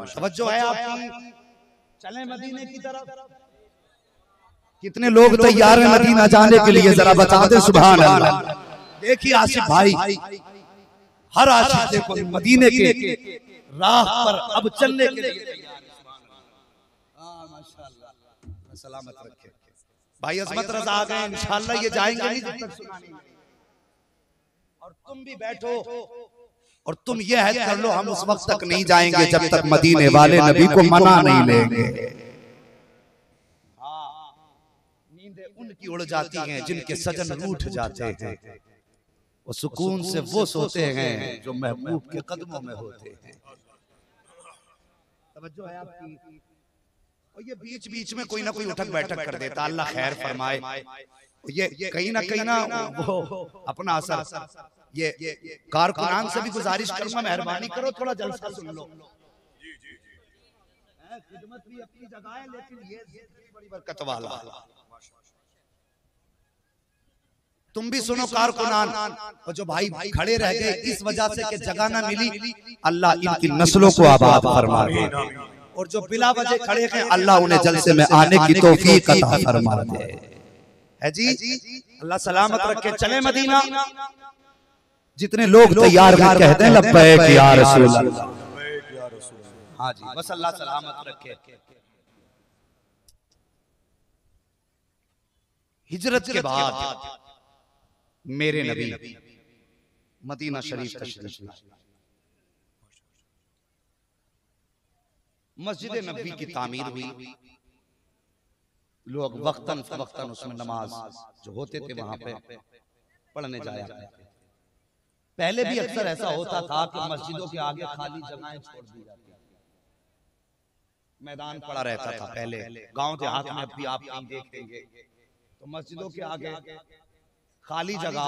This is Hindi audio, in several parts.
तवज्जो है आपकी। चले मदीने की तरफ। कितने लोग तैयार हैं मदीना जाने के लिए, जरा बता दे सुभान अल्लाह। देखिए आसिफ भाई, हर आशिक देखो मदीने के राह पर अब चलने के लिए तैयार है। माशाअल्लाह, सलामत रखे भाई। अजमत रजा आ गए, इंशाअल्लाह ये जाएंगे नहीं जब तक सुनानी नहीं। और तुम भी बैठो और तुम ये हद कर लो, हम उस वक्त तक नहीं जाएंगे जब तक मदीने वाले नबी को मना नहीं लेंगे। नींदें उनकी उड़ जाती हैं जिनके सजन रूठ जाते हैं, वो सुकून से वो सोते हैं जो महबूब के कदमों में होते हैं। तवज्जो है आपकी। और ये बीच बीच में कोई ना कोई उठक बैठक कर देता, अल्लाह खैर फरमाए। ये कहीं ना वो अपना असर, ये कारकुनान से भी गुजारिश करूंगा, मेहरबानी करो थोड़ा जलसा सुन लो। खिदमत भी अपनी जगह है, लेकिन ये बड़ी बरकत वाला। तुम भी सुनो कारकुनान। और जो भाई खड़े रह गए इस वजह से कि जगह ना मिली, अल्लाह इनकी नस्लों को आबाद फरमा दे। और जो बिला वजह खड़े हैं, अल्लाह उन्हें जलसे में आने की तौफीक अता फरमा दे। है जी, अल्लाह सलामत रखे। चले मदीना। जितने लोग तैयार हैं कहते हैं लब्बैक या रसूल अल्लाह। हाँ जी, बस अल्लाह सलामत रखे। हिजरत के बाद मेरे नबी मदीना शरीफ तशरीफ लाए। मस्जिद नबी की तामीर हुई, लोग वक्तन फवक्तन उसमें नमाज जो होते थे वहां पे पढ़ने जाया करते थे। पहले भी अक्सर ऐसा होता था कि मस्जिदों के आगे खाली जगहें छोड़ दी जाती थी, मैदान पड़ा रहता था। पहले गांव देहात में भी आप कहीं देखेंगे तो मस्जिदों के आगे खाली जगह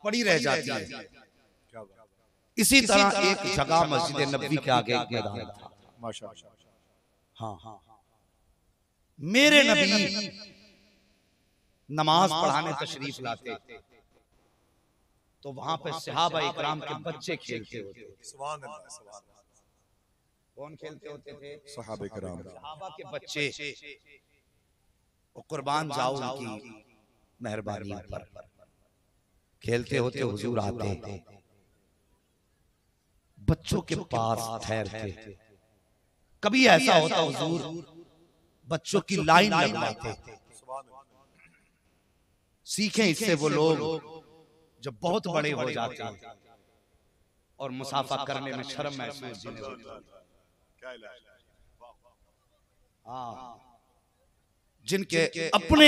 पड़ी रह जाती है। इसी तरह एक जगह मस्जिद नबी के आगे एक मैदान था। माशाअल्लाह। हाँ, मेरे नबी नमाज पढ़ाने तशरीफ लाते तो वहां पे सहाबा इकराम के बच्चे खेलते होते। सुभान अल्लाह, सुभान अल्लाह। कौन खेलते होते थे? सहाबा इकराम, सहाबा के बच्चे। और कुर्बान जाओ उनकी मेहरबानी पर। खेलते होते हुजूर आते, बच्चों के पास ठहरते। कभी ऐसा होता हुजूर बच्चों की लाइन लगवाते। सीखें इससे वो लोग जो बहुत बड़े हो जाते हैं और मुसाफा करने में शर्म महसूस जिन्हें होती। जिनके अपने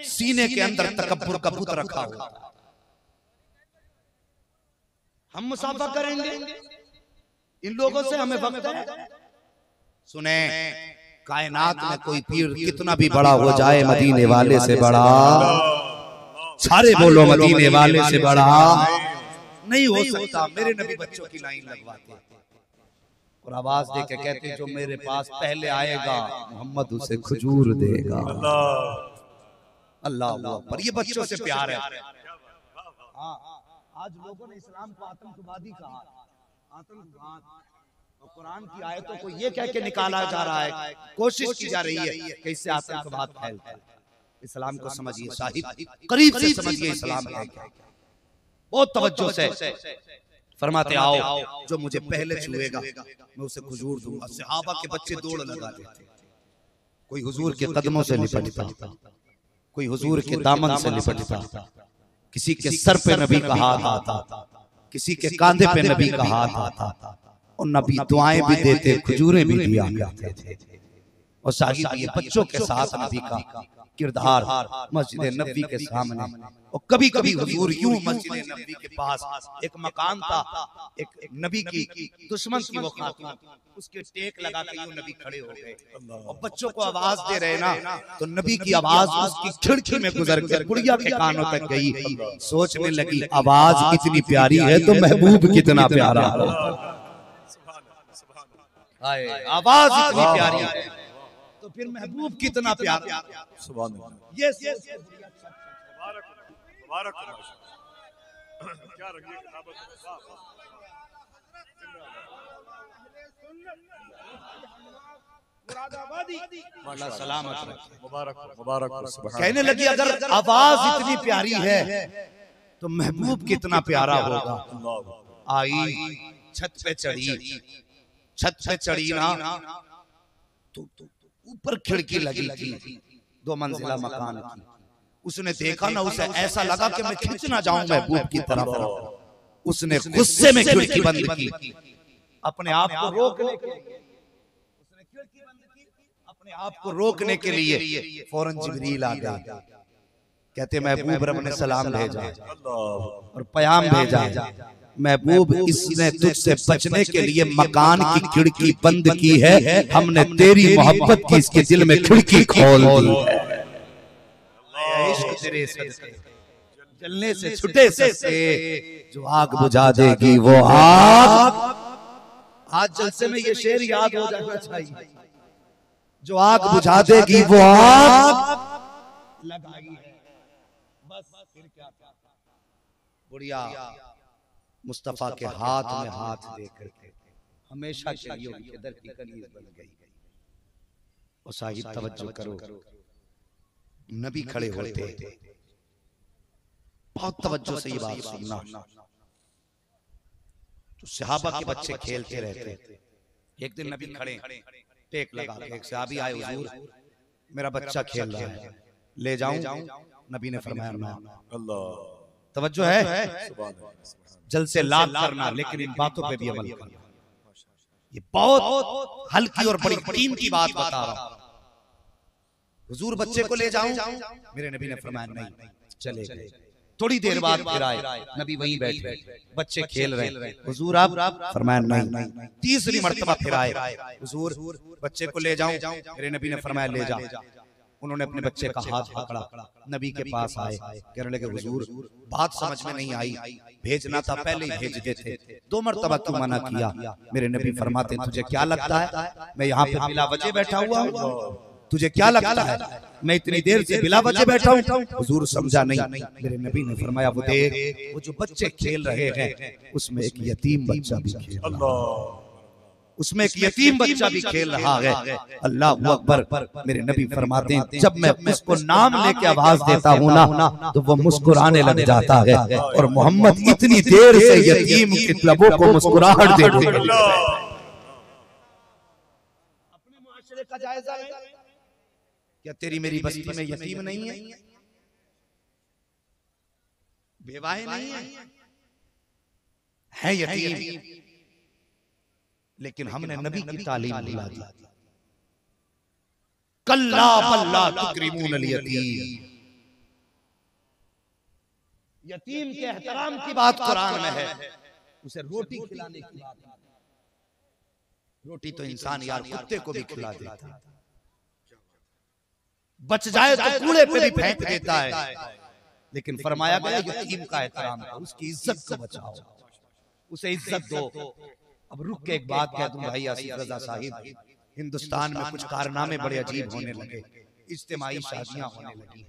सीने के अंदर तकब्बुर का बुत रखा हुआ, हम मुसाफा करेंगे इन लोगों से, हमें वक्त है। सुने, कायनात में कोई पीर कितना भी बड़ा हो जाए, मदीने वाले से बड़ा, सारे बोलो मदीने वाले से बड़ा नहीं हो सकता। मेरे नबी बच्चों की लाइन लगवाते और आवाज दे के कहते, जो मेरे पास पहले आएगा मोहम्मद उसे खजूर देगा। अल्लाह अल्लाह पर ये बच्चों से प्यार है। आज लोगों ने इस्लाम को आतंकवादी कहा, आतंकवाद। और कुरान की आयतों को ये कह के निकाला जा रहा है, कोशिश की जा रही है कि इससे आतंकवाद फैलता है। इस्लाम को समझिए साहिब, करीब से समझिए इस्लाम है क्या। बहुत तवज्जो से फरमाते, आओ जो मुझे पहले छुएगा मैं उसे खजूर दूंगा। सहाबा के बच्चे दौड़ लगा देते, कोई हुजूर के कदमों से लिपटता, कोई हुजूर के दामन से लिपटता, किसी के सर पे नबी का हाथ आता, किसी के कांधे पे नबी का हाथ आता। और नबी दुआएं भी देते, खजूरें भी दिया करते थे। और साहिब ये बच्चों के साथ नबी का किरदार मस्जिद नबी के सामने। और कभी कभी हुजूर यूं मस्जिद नबी के पास एक मकान था, एक नबी की दुश्मन की वो खातून, उसके टेक लगा के यूं नबी खड़े हो गए और बच्चों को आवाज दे रहे ना, तो नबी की आवाज उसकी खिड़की में गुजर कर बुढ़िया के कानों तक गई। सोचने लगी, आवाज इतनी प्यारी है तो महबूब कितना प्यारा हो। आवाज इतनी प्यारी है तो फिर महबूब कितना प्यारा। सुभान अल्लाह। ये क्या रखिए सलामत रखे। मुबारक कहने लगी अगर आवाज इतनी प्यारी है तो महबूब कितना प्यारा होगा। आई छत पे चढ़ी ना तो ऊपर खिड़की लगी थी 2 मंजिला मकान की। उसने देखा ना, उसे ऐसा लगा कि मैं खिंच ना जाऊं महबूब की तरफ। उसने गुस्से में खिड़की बंद की, अपने आप को रोकने के लिए। उसने खिड़की बंद की अपने आप को रोकने के लिए। फौरन जिब्रील आ गया, कहते महबूब रब ने सलाम भेजा और प्याम भेजा। महबूब इसने तुझसे बचने के लिए मकान की खिड़की बंद की है, हमने तेरी मोहब्बत की इसके दिल में खिड़की खोल दी है। इश्क तेरे सदके जलने से छुटे सके, जो आग बुझा देगी वो आग। आज जलसे में ये शेर याद हो जाना चाहिए, जो आग बुझा देगी वो आग लगाई है। बस फिर क्या था। बुढ़िया मुस्तफा के हाथ में हाथ देकर के हमेशा के लिए उनके दर की कलीज बन गई। और साहिब तवज्जो करो, नबी खड़े होते, बहुत तवज्जो से ये बात सुनना। तो सहाबा के बच्चे खेलते रहते। एक दिन नबी खड़े, टेक लगा के एक सहाबी आए, हुजूर मेरा बच्चा खेल रहा है, ले जाऊं? नबी ने फरमाया ना। अल्लाह, तवज्जो है, जल से लाभ करना, लेकिन इन बातों पे भी अमल करना। ये बहुत हल्की और बड़ी कीमती बात बता रहा हूं। हुजूर बच्चे को ले जाऊं? मेरे नबी ने फरमाया नहीं, चले गए। थोड़ी देर बाद फिर आए, नबी वहीं बैठे, बच्चे खेल रहे। हुजूर आप? फरमाया नहीं। तीसरी मर्तबा फिर आए, हुजूर बच्चे को ले जाऊं? मेरे नबी ने फरमाया ले जा। उन्होंने अपने बच्चे का हाथ पकड़ा, नबी के पास आए, कहने लगे हुजूर बात समझ में नहीं आई, भेजना था पहले ही भेज देते, 2 मर्तबा क्यों मना किया? मेरे नबी फरमाते तुझे क्या लगता है मैं यहाँ पे बिला वजह बैठा हुआ हूँ? तुझे क्या लगता है मैं इतनी देर से बिला वजह बैठा हूँ? हुजूर समझा नहीं। मेरे नबी ने फरमाया वो देख, वो जो बच्चे खेल रहे हैं उसमें एक यतीम बच्चा भी खेल रहा है, उसमें एक यतीम बच्चा भी खेल रहा है। अल्लाह अकबर। मेरे नबी फरमाते हैं जब मैं उसको नाम लेके आवाज देता हूँ ना तो वो मुस्कुराने लग जाता है। और मोहम्मद इतनी देर से यतीम के लबों को मुस्कुराहट देते हैं। अपने मुआशरे का जायजा है, क्या तेरी मेरी बस्ती में यतीम नहीं है, बेवाए नहीं है यतीम, लेकिन हमने नबी की तालीम भुला दी। कल्ला बल्ला तुकरिमूनल यतीम, यतीम के एहतराम की बात कुरान में है, उसे रोटी खिलाने की बात। रोटी तो इंसान यार कुत्ते को भी खिला देता है, बच जाए तो कूड़े पे भी फेंक देता है, लेकिन फरमाया गया यतीम का एहतराम करो, उसकी इज्जत को बचाओ, उसे इज्जत दो। अब रुक के एक बात कह दूं भाई आसिफ रजा साहिब, हिंदुस्तान में कुछ कारनामे बड़े अजीब होने लगे, इज्तिमाई शादियां होने लगी,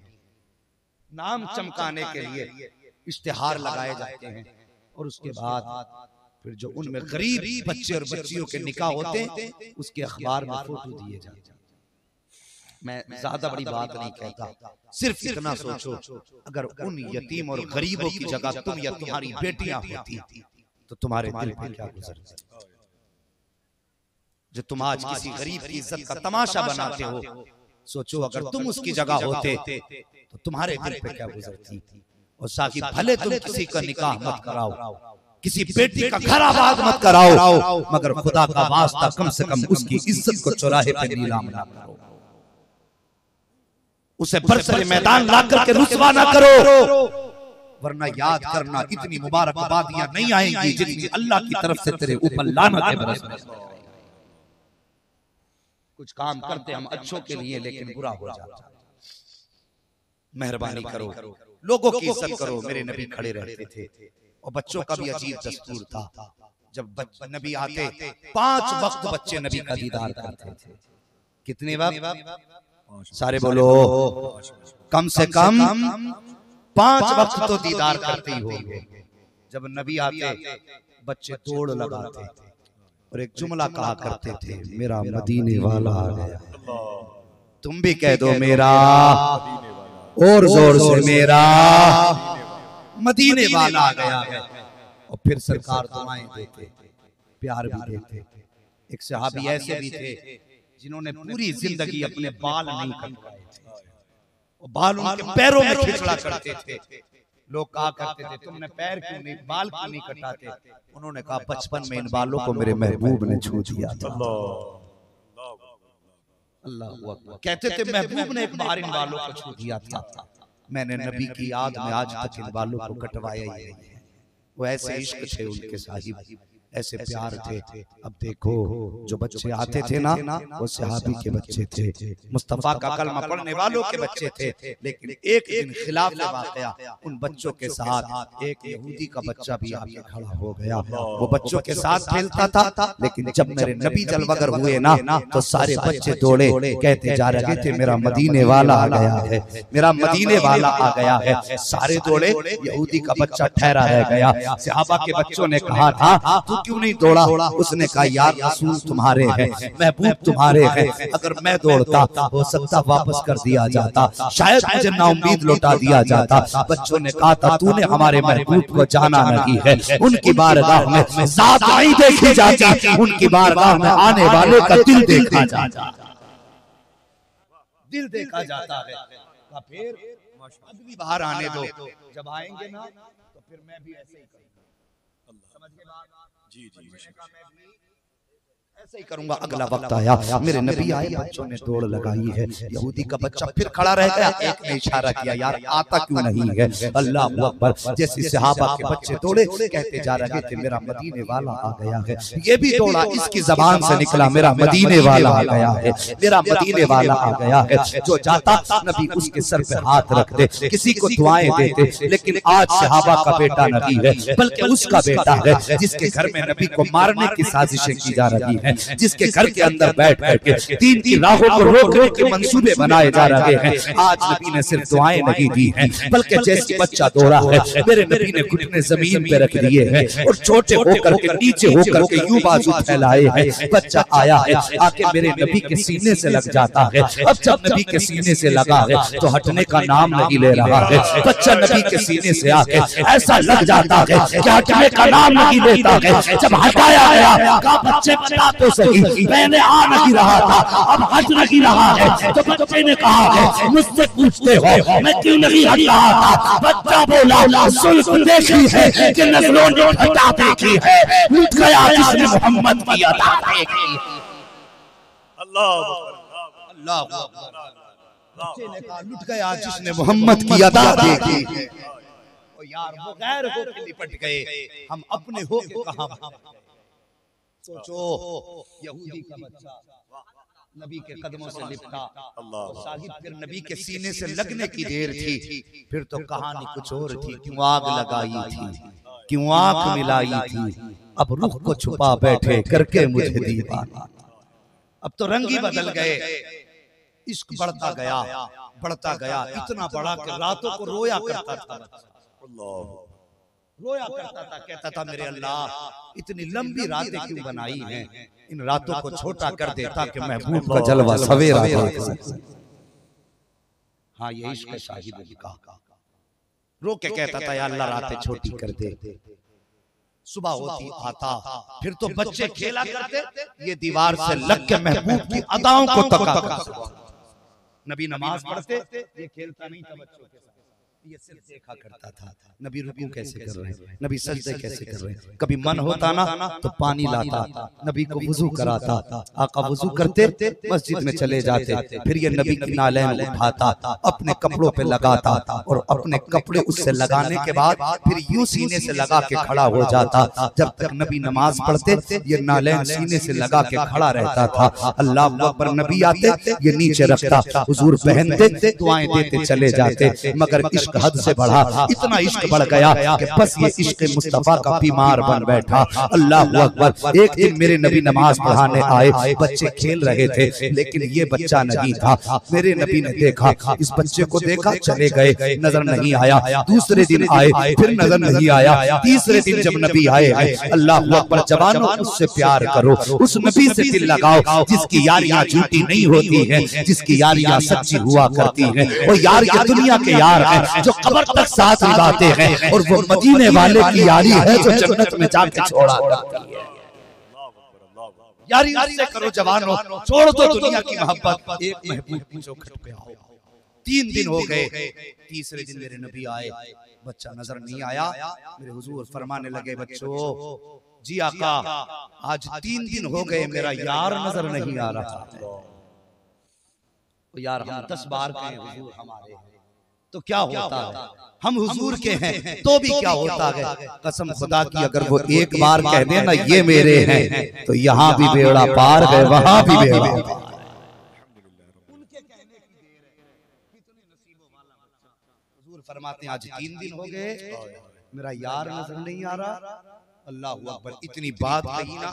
नाम चमकाने के लिए इश्तिहार लगाए जाते हैं, और उसके बाद फिर जो उनमें गरीब बच्चे और बच्चियों के निकाह होते हैं उसके अखबार में फोटो दिए जाते हैं। मैं ज्यादा बड़ी बात नहीं कहता, सिर्फ इतना सोचो अगर उन यतीम और गरीबों की जगह तुम या तुम्हारी बेटियां होती तो तुम्हारे दिल पे क्या गुजरती। जो तुम आज किसी गरीब की इज्जत का तमाशा बनाते हो, सोचो अगर तुम उसकी जगह होते तो तुम्हारे दिल पे क्या गुजरती। और साकी भले तुम किसी का निकाह मत कराओ, किसी बेटी का घर आबाद मत कराओ, मगर खुदा का वास्ता कम से कम उसकी इज्जत को चौराहे पे नीलाम ना करो, उसे बरसरे मैदान ला करके रुसवा ना करो, वरना याद करना इतनी मुबारकबादियां नहीं आएंगी जितनी अल्लाह की तरफ से तेरे ऊपर लानतें बरसेंगी। कुछ काम करते हम अच्छों के लिए लेकिन बुरा हो जाता। मेहरबानी करो, लोगों की इज्जत करो। मेरे नबी खड़े रहते थे और बच्चों का भी अजीब दस्तूर था, जब नबी आते 5 वक्त बच्चे नबी का दीदार करते थे। कितने वक्त? सारे बोलो, कम से कम 5 वक्त तो दीदार करते ही होंगे। जब नबी आते बच्चे दौड़ लगाते, और एक जुमला कहा करते थे, मेरा मदीने वाला आ गया। तुम भी कह दो मेरा, और जोर से मेरा मदीने वाला आ गया है। और फिर सरकार दुआएं देते, प्यार भी देते। एक सहाबी ऐसे भी थे जिन्होंने पूरी जिंदगी अपने बाल नहीं कटवाए थे, और बाल उनके पैरों में खिंचड़ा करते थे। लोग कहा करते थे तुमने पैर क्यों नहीं, बाल क्यों नहीं कटाते? उन्होंने कहा बचपन में इन बालों को मेरे महबूब ने छू दिया था। अल्लाह अकबर। कहते थे महबूब ने एक बार इन बालों को छू दिया था, मैंने नबी की याद में आज तक इन बालों को कटवाया ही नहीं है। वो ऐसे इश्क थे उनके साहिब, ऐसे प्यार थे। अब देखो जो बच्चे आते थे ना, वो सहाबी के बच्चे थे, मुस्तफा का कलमा पढ़ने वालों के बच्चे थे। लेकिन एक दिन खिलाफ वाकया, उन बच्चों के साथ एक यहूदी का बच्चा भी आके खड़ा हो गया। वो बच्चों के साथ खेलता था, लेकिन जब मेरे नबी जलवगर हुए ना, तो सारे बच्चे दौड़े, कहते जा रहे थे मेरा मदीने वाला आ गया है, मेरा मदीने वाला आ गया है। सारे दौड़े, यहूदी का बच्चा ठहरा रह गया। सहाबा के बच्चों ने कहा था तू क्यों नहीं दौड़ा? उसने कहा यार रसूल तुम्हारे हैं, महबूब तुम्हारे हैं, अगर मैं दौड़ता हो सकता वापस कर दिया जाता, शायद मुझे नाउम्मीद लौटा दिया जाता। बच्चों ने कहा था तूने हमारे महबूब को जाना नहीं है, उनकी बारगाह में ज़ात नहीं देखी जाती, उनकी बारगाह में आने वाले का दिल देखा जाता, दिल देखा जाता है। फिर अगली बार आने दो, जब आएंगे ना तो फिर मैं भी ऐसे ही करूंगा। समझ गए बात? जी जी, ऐसे ही करूंगा। अगला वक्त आया, मेरे नबी आए, बच्चों ने दौड़ लगाई है। यहूदी का बच्चा फिर खड़ा रह गया, एक ने इशारा किया यार आता क्यों नहीं है? अल्लाह अकबर। जैसे सहाबा के बच्चे दौड़े, कहते जा रहे थे मेरा मदीने वाला आ गया है। ये भी दौड़ा, इसकी जबान से निकला मेरा मदीने वाला आ गया है, मेरा मदीने वाला आ गया है। जो जाता नबी उसके सर पे हाथ रख दे, किसी को दुआएं देते। लेकिन आज सहाबा का बेटा नबी है, बल्कि उसका बेटा है जिसके घर में नबी को मारने की साजिशें की जा रही है, जिसके घर के अंदर बैठ करके दीन की राहों को रोकने के मंसूबे बनाए जा रहे हैं। आज नबी ने सिर्फ दुआएं नहीं दी हैं, बल्कि जैसे बच्चा दौड़ा है, मेरे नबी ने घुटने जमीन पे रख दिए हैं और छोटे होकर के नीचे होकर के यूं बाजू फैलाए हैं। बच्चा आया है, आके मेरे नबी के सीने से लग जाता है। अब जब नबी के सीने से लगा है तो हटने का नाम नहीं ले रहा है। बच्चा नबी के सीने से आके ऐसा लग जाता है कि हटने का नाम नहीं लेता है। जब हटाया गया, कहा बच्चे बता तो सही, मैंने आ नहीं रहा था, अब हट नहीं रहा है। तो बच्चे ने कहा है मुझसे पूछते हो मैं क्यों नहीं हट रहा था? बच्चा बोला सुल्फ देखी है कि नजरों ने हटा देखी है, लुट गया जिसने मोहम्मद की अता देखी। अल्लाह अल्लाह, बच्चे ने कहा लुट गया जिसने मोहम्मद की अता देखी। ओ यार वो गैर हो के लिपट गए, हम अपने हो के कहां? सोचो यहूदी का बच्चा नबी के कदमों से लिपटा, साहिब फिर नबी के सीने से लगने की देर थी, फिर तो कहानी कुछ और थी। क्यों आग लगाई थी, क्यों आंख मिलाई थी, अब रुख को छुपा बैठे करके मुझे दीवाना। अब तो रंग ही बदल गए, इश्क बढ़ता गया, बढ़ता गया, इतना बड़ा कि रातों को रोया करता था, रोया करता था, कहता था मेरे अल्लाह इतनी लंबी रातें क्यों बनाई हैं, इन रातों को छोटा कर देता कि महबूब का जलवा सवेरा देख सके। हाँ ये इश्क शाहिद ने कहा, रो के कहता था या अल्लाह रातें छोटी कर दे। सुबह होती आता, फिर तो बच्चे खेला करते, ये दीवार से लग के महबूब की अदाओं को तका करता। नबी नमाज पढ़ते, ये खेलता नहीं था बच्चों के साथ, ये सिर्फ देखा करता था नबी रुकू कैसे कर रहे हैं, नबी सजदे कैसे कर रहे हैं। कभी मन होता ना तो पानी लाता, नबी को वुजू कराता, आका वुजू करते मस्जिद में चले जाते, फिर ये नबी की नालैन उठाता, अपने कपड़ों पे लगाता और अपने कपड़े उससे लगाने के बाद फिर यूं सीने से लगा के खड़ा हो जाता। जब तक नबी नमाज पढ़ते ये नालैन सीने से लगा के खड़ा रहता था। अल्लाह अकबर, नबी आते ये नीचे रखता, हुजूर पहनते दुआएं देते चले जाते, मगर इश्क इश्क हद से बढ़ा, इतना इश्क बढ़ गया कि बस ये इश्क मुस्तफा का बीमार बन बैठा। अल्लाह अकबर। एक दिन मेरे नबी नमाज पढ़ाने आए, बच्चे खेल रहे थे लेकिन ये बच्चा नहीं था। मेरे नबी ने देखा, इस बच्चे को देखा, चले गए, नजर नहीं आया। दूसरे दिन आए, फिर नजर नहीं आया। तीसरे दिन जब नबी आए, अल्लाह अकबर। जवानों उससे प्यार करो, उस नबी से दिल लगाओ जिसकी यारियां झूठी नहीं होती हैं, जिसकी यारियां सच्ची हुआ करती हैं। वो यार ये दुनिया के यार हैं जो कब्र तक साथ निभाते हैं, और वो मदीने वाले की यारी है जो जन्नत में जाके छोड़ा करती है। यारी उससे करो जवानों, छोड़ दो दुनिया की मोहब्बत, एक महबूब की चौखट पे आओ। 3 दिन हो गए, तीसरे दिन मेरे नबी आए, बच्चा नजर नहीं आया। मेरे हुजूर फरमाने लगे, बच्चों जी आका, आज 3 दिन हो गए मेरा यार नजर नहीं आ रहा। तो यार हम 10 बार कहें हुजूर हमारे, तो क्या होता है? हम हुजूर के हैं तो भी क्या होता है? कसम खुदा की, अगर वो एक बार कह दे ना ये मेरे हैं, तो यहाँ भी बेड़ा पार है, वहां भी बेड़ा पार। उनके कहने की देर है, कितने नसीबों वाला बच्चा। हुजूर फरमाते हैं आज 3 दिन हो गए मेरा यार नजर नहीं आ रहा। अल्लाह अकबर। इतनी बात कही ना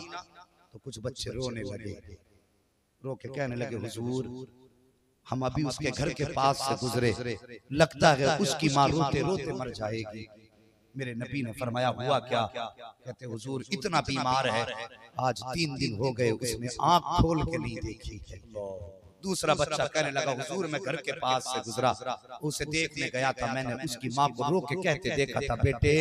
तो कुछ बच्चे रोने लगे, रो के कहने लगे, हुजूर हम अभी उसके घर के पास से गुजरे, लगता है उसकी माँ रोते रोते मर जाएगी। मेरे नबी ने फरमाया, हुआ क्या? कहते हुजूर इतना बीमार है, आज 3 दिन हो गए उसने आंख खोल के नहीं देखी है। दूसरा बच्चा कहने लगा, हुजूर मैं घर के पास से गुजरा, उसे देखने गया था, मैंने उसकी माँ को रो के कहते देखा था, बेटे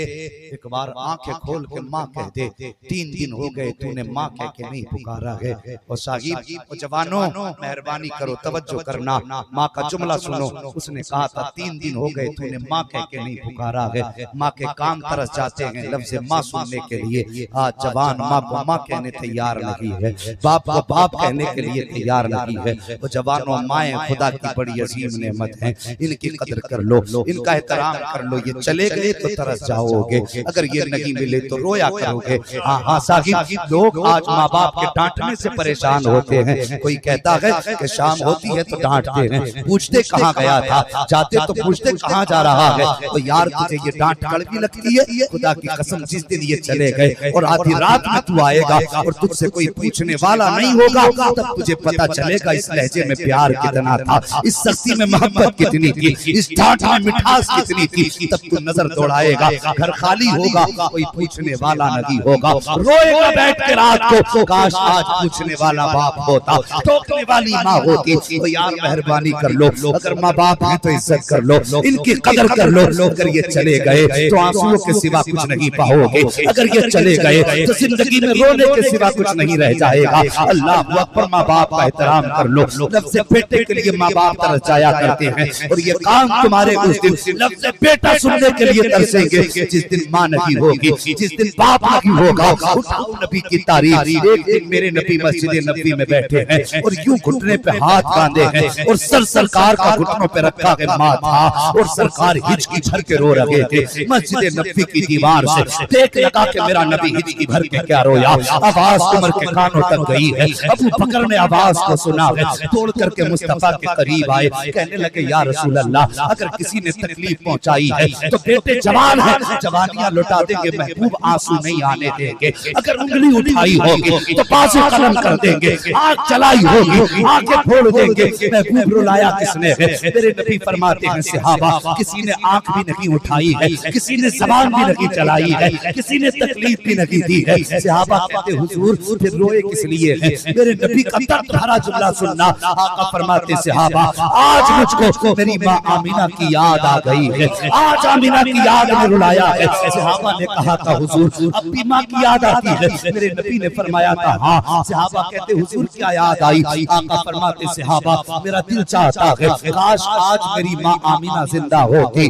एक बार आंखें खोल के माँ कह दे, 3 दिन हो गए तूने माँ कह के नहीं पुकारा है। और साहिब और जवानों मेहरबानी करो, तवज्जो करना, माँ का जुमला सुनो। उसने कहा था 3 दिन हो गए तूने माँ कह के नहीं पुकारा है। माँ के कान तरस जाते हैं लफ्ज़ माँ सुनने के लिए। आज जवान माँ को माँ कहने तैयार नहीं है, बाप को बाप कहने के लिए तैयार नहीं है। जवानों माएं खुदा की बड़ी अजीम नेमत हैं, इनकी कदर कर लो, इनका एहतराम कर लो। ये चले गए तो तरस जाओगे, अगर ये नहीं मिले तो रोया करोगे। हाँ हाँ साहिब, लोग आज माँ बाप के डांटने से परेशान होते हैं। कोई कहता है कि शाम होती है तो डांटते हैं, पूछते कहाँ गया था, जाते तो पूछते कहाँ जा रहा है। तो यार तुझे ये डांट कड़वी लगती है? खुदा की कसम जिस दिन ये चले गए और आधी रात में तू आएगा और तुझसे कोई पूछने वाला नहीं होगा, तब तुझे पता चलेगा इस लहजे में प्यार कितना था, इस सख्ती में मोहब्बत कितनी थी, इस डांट में मिठास कितनी थी। तब तू नजर दौड़ाएगा, घर खाली होगा, कोई पूछने वाला नहीं होगा, रोएगा बैठ के रात को, काश आज पूछने वाला बाप होता, टोकने वाली माँ होती। तो यार मेहरबानी कर लो, अगर माँ बाप है तो इज्जत कर लो, इनकी कदर कर लो। अगर ये चले गए तो आंसुओं के सिवा कुछ नहीं पाओगे, अगर ये चले गए तो जिंदगी में रोने के सिवा कुछ नहीं रह जाएगा। अल्लाह अकबर। माँ बाप का एहतराम कर लो, लफ्ज़ बेटे के लिए माँ बाप तरस जाया करते हैं, और ये काम तुम्हारे उस दिन लफ्ज़ बेटा सुनने के लिए तरसेंगे जिस दिन माँ नहीं होगी, जिस दिन बाप नहीं होगा। उठाओ नबी की तारीफ। एक दिन मेरे नबी मस्जिद नबी में बैठे हैं और यूं घुटने पे हाथ बांधे हैं और सरकार का घुटनों पे रखा है माथा, और सरकार हिचकी भर के रो रहे थे। मस्जिद नबी की दीवार से देख लगा कि मेरा नबी हिचकी भर के क्या रोया। आवाज उमर के कानों तक गई है, अबू बकर ने आवाज को सुना है, तोड़ करके मुस्तफा के करीब आए, कहने लगे या रसूल अल्लाह, अगर किसी ने तकलीफ पहुंचाई है तो बेटे जवान है, जवानियां लुटा देंगे, महबूब आंसू नहीं आने देंगे। अगर उंगली उठाई होगी तो पास कलम कर देंगे, आग चलाई होगी आंखें फोड़ देंगे। महबूब रुलाया किसने है? मेरे नबी फरमाते हैं सहाबा, किसी ने आंख भी नहीं उठाई है, किसी ने ज़बान भी नहीं चलाई है, किसी ने तकलीफ भी नहीं दी है। सहाबा कहते हुजूर फिर रोए किस लिए है? मेरे नबी का दर्द भरा जुमला सुनना। आका फरमाते सहाबा, आज मुझको मेरी माँ आमीना की याद आ गई है, आज आमीना की याद में रुलाया है। सहाबा ने कहा था हुजूर अब भी माँ की याद आती है? मेरे नबी ने फरमाया था हाँ। सहाबा कहते हुजूर क्या याद आई? आका फरमाते सहाबा, मेरा दिल चाहता है काश आज मेरी माँ आमीना जिंदा होती,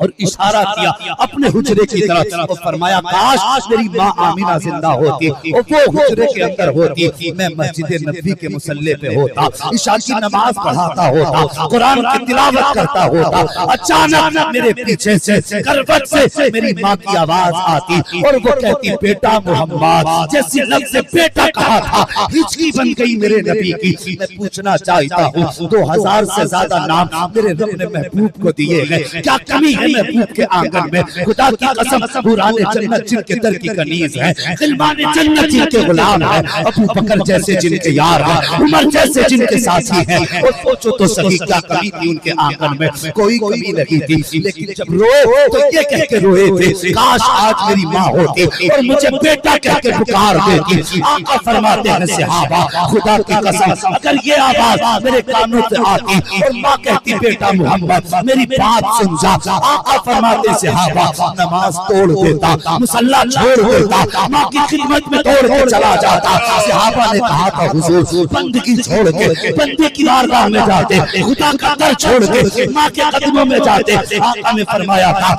और इशारा किया अपने हुजरे की तरफ और फरमाया काश मेरी माँ आमीना जिंदा होती और वो हुजरे के अंदर होती, मैं मस्जिद नबी के मुसल्ले पे होता, इशा की नमाज पढ़ाता होता, कुरान की तिलावत करता होता। अचानक मेरे पीछे से करवट से मेरी माँ की आवाज आती और वो कहती बेटा मोहम्मद। जैसे लफ्ज़ बेटा कहा था हिचकी बन गई मेरे नबी की। मैं पूछना चाहता हूँ 2000 से ज्यादा नाम मेरे रब ने महबूब को दिए हैं, क्या कमी है महबूब के आंगन में। खुदा की कसम पुराने जन्नत जिनके दर की कनीज है, गिलमाने जन्नत जिनके गुलाम है, अबू बकर जैसे जिनके यार है, उमर जैसे जिनके साथी हैं। और सोचो तो सही क्या कमी थी उनके आंगन में, कोई कमी नहीं थी। लेकिन जब रोए तो ये कह के रोए थे, काश आज मेरी माँ होती और मुझे बेटा कह के पुकार देती। आका फरमाते हैं सहाबा, खुदा की कसम अगर ये आवाज मेरे कानों से आती और माँ कहती बेटा मोहम्मद मेरी बात सुन जा, आका फरमाते सहाबा नमाज तोड़ देता, मुसल्ला छोड़ देता, माँ की खिदमत में तोड़ के चला जाता। सहाबा ने कहा था हुजूर बंदगी छोड़ के बंदे की बारगाह में जाते, खुदा का दर छोड़ के माँ के कदमों में जाते। आका ने फरमाया था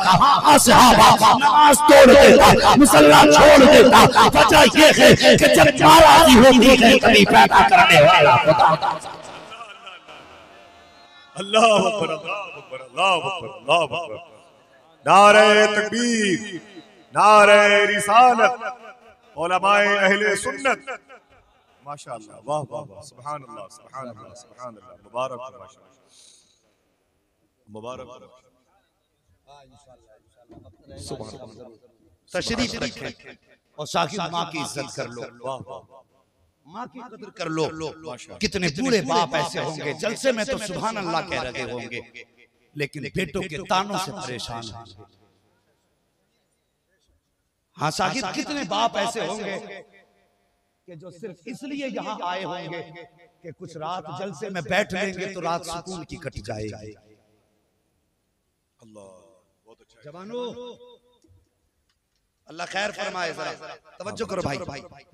हाँ सहाबा नमाज तोड़ देता, मुसल्ला छोड़ देता। वजह ये है कि जब नाराजी होती है कभी पैदा करने वाला खुदा। अल्लाह अकबर, अल्लाह अकबर, अल्लाह अकबर, अल्लाह अकबर। नारे तकबीर, नारे रिसालत, उलमाए अहले सुन्नत। माशाअल्लाह, वाह वाह वाह, सुभान अल्लाह, सुभान अल्लाह, सुभान अल्लाह। मुबारक हो, माशाअल्लाह, मुबारक हो। सुभान अल्लाह। तशरीफ रखें और साकिब माँ की इज्जत कर लो, वाह वाह, माँ की कदर कर लो। कितने बूढ़े बाप ऐसे होंगे जलसे में तो सुभान अल्लाह कह रहे होंगे, लेकिन बेटों के तानों से परेशान होंगे। हाँ साकिब, कितने बाप ऐसे होंगे कि जो सिर्फ इसलिए यहाँ आए होंगे कि कुछ रात जलसे में बैठ लेंगे तो रात सुकून की कट जाएगी। अल्लाह, बहुत अच्छा। जवानों अल्लाह खैर फरमाए, जरा तवज्जो करो भाई,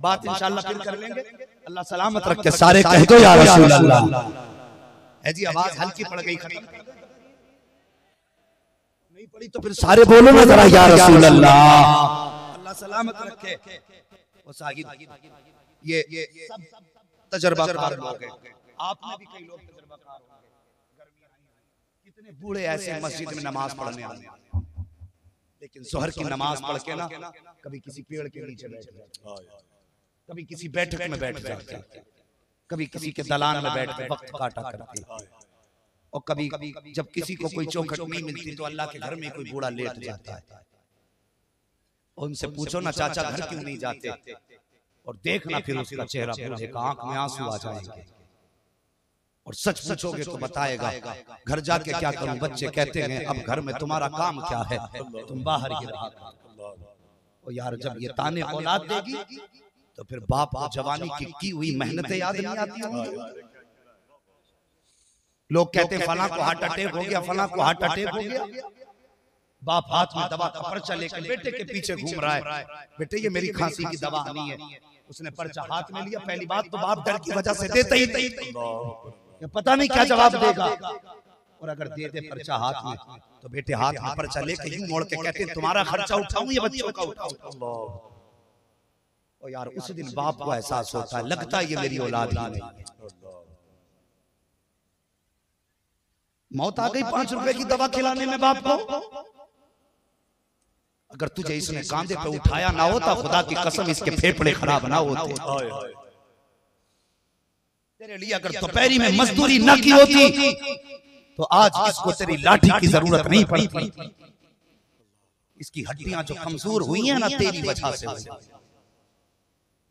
बात इंशाअल्लाह फिर कर लेंगे। अल्लाह सलामत रखे। सारे कह दो या रसूल अल्लाह। है जी, आवाज हल्की पड़ गई, खत्म नहीं पड़ी तो फिर सारे बोलो ना जरा या रसूल अल्लाह। अल्लाह सलामत रखे। वो साहिब ये सब तजर्बाकार लोग हैं, आप में भी कई लोग तजर्बाकार होंगे। गर्मियां आई हैं, कितने बूढ़े ऐसे मस्जिद में नमाज पढ़ने आते हैं, लेकिन जोहर की नमाज पढ़ के ना कभी किसी पेड़ के नीचे बैठ जाते, कभी किसी बैठक में बैठ जाते, कभी किसी के दलान में बैठ के वक्त काटा करते, और कभी जब किसी को कोई चौखट नहीं मिलती तो अल्लाह के घर में कोई बूढ़ा लेट जाता है। उनसे पूछो ना चाचा घर क्यों नहीं जाते, और देखना फिर उसका चेहरा बूढ़े का आंख में आंसू आ जाएंगे, और सच पूछोगे तो बताएगा घर जाके क्या करूं, बच्चे कहते हैं अब घर में तुम्हारा काम क्या है, तुम बाहर ही रहा। और यार जब ये ताने औलाद देगी तो फिर बाप को जवानी की हुई मेहनतें याद नहीं आती। लोग कहते हैं फलां को हार्ट अटैक हो गया, फलां को हार्ट अटैक हो गया, बाप हाथ में दवा का पर्चा लेकर बेटे के पीछे घूम रहा है, बेटे ये मेरी खांसी की दवा आनी है। उसने पर्चा हाथ में लिया, पहली बात तो बाप डर की वजह से देता ही नहीं, पता नहीं क्या जवाब देगा, और अगर दे दे पर्चा हाथ में तो बेटे हाथ में पर्चा लेके यूं मोड़ के कहते हैं तुम्हारा खर्चा उठाऊं या बच्चों का उठाऊं। और यार उस दिन बाप को एहसास होता है, लगता है ये मेरी औलाद ही नहीं। मौत आ गई 5 रुपए की दवा खिलाने में बाप को। अगर तुझे इसने कांधे पे उठाया ना होता, खुदा की कसम इसके फेफड़े खराब ना होते। तेरे लिए अगर दोपहरी में मजदूरी न की होती तो आज इसको तेरी लाठी की जरूरत नहीं पड़ती। इसकी हड्डियां जो कमजोर हुई हैं ना तेरी वजह से,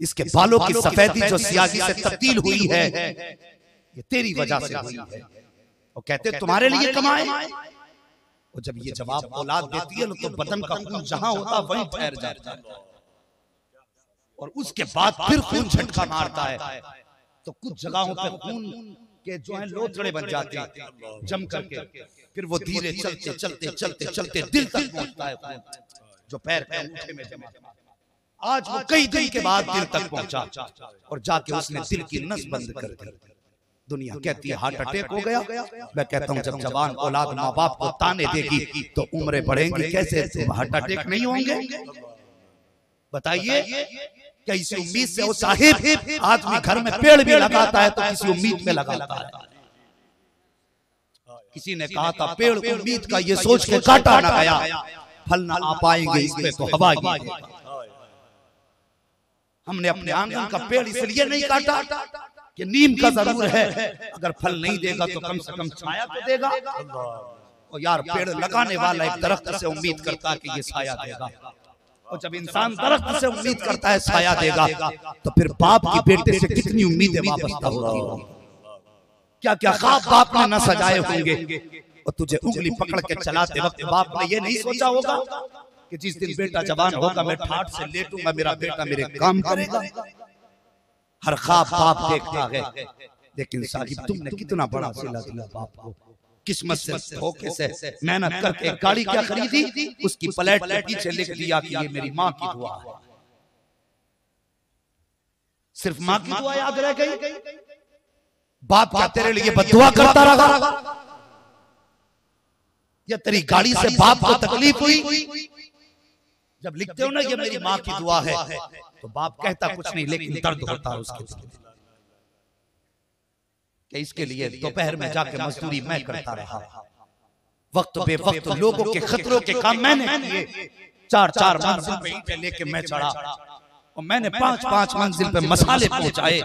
इसके बालों की सफेदी जो सियाही से तब्दील हुई है ये तेरी वजह से हुई है। और कहते तुम्हारे लिए कमाए, और जब ये जवाब औलाद देती है तो बदन का खून जहां होता वहीं ठहर जाता है, और उसके बाद फिर खून झटका मारता है तो कुछ जगहों पे खून के जो है लोथड़े बन जाते हैं जम करके, फिर वो धीरे चलते चलते चलते चलते दिल तक पहुंचता है खून, जो पैर के अंगूठे में जमा था। आज वो कई दिन के बाद दिल तक पहुंचा और जाके उसने दिल की नस बंद कर दी। दुनिया कहती है हार्ट अटैक हो गया, मैं कहता हूं जब जवान औलाद माँ बाप को ताने देगी तो उम्रें बढ़ेंगी कैसे, हार्ट अटैक नहीं होंगे? बताइए क्या इसी उम्मीद से वो साहिब आदमी घर में पेड़ भी लगाता है तो किसी उम्मीद में लगाता है। किसी ने कहा था पेड़ उम्मीद का ये सोच के काटा ना गया, फल ना आ पाएंगे इसमें तो हवा ही। हमने अपने आंगन का पेड़ इसलिए नहीं काटा कि नीम का जरूर है, अगर फल नहीं देगा तो कम से कम छाया तो देगा। और यार पेड़ लगाने वाला एक दरख्त से उम्मीद करता है कि ये साया देगा, और जब इंसान दरख्त से उम्मीद करता है साया देगा, तो फिर बाप की बेटे से कितनी उम्मीदें वाबस्ता होती होंगी। क्या क्या ख्वाब बाप ने न सजाए होंगे, और तुझे उंगली पकड़ के चलाते वक्त बाप ने ये नहीं सोचा होगा कि जिस दिन बेटा जवान होगा मैं ठाठ से लेटूंगा, मेरा बेटा मेरे काम करेगा। हर ख्वाब बाप देखता है, लेकिन साहिब तुमने कितना बड़ा सिला दिया बाप को। किस्मत से धोखे से मेहनत करके गाड़ी क्या खरीदी, उसकी प्लेट के पीछे लिख दिया कि ये मेरी माँ की दुआ है। सिर्फ माँ की दुआ याद रह गई, बाप क्या तेरे लिए बद्दुआ करता रहा? या तेरी गाड़ी से बाप को तकलीफ हुई? जब लिखते हो ना ये मेरी माँ की दुआ है, तो बाप कहता कुछ नहीं, लेकिन दर्द होता है उसके दिल में कि इसके लिए दोपहर में जाके मजदूरी मैं करता रहा, वक्त बेवक्त लोगों के खतरों के काम मैंने किए, 4-4 मंजिल पे ईंटें लेके मैं चढ़ा, और मैंने 5-5 मंजिल पे मसाले पहुंचाए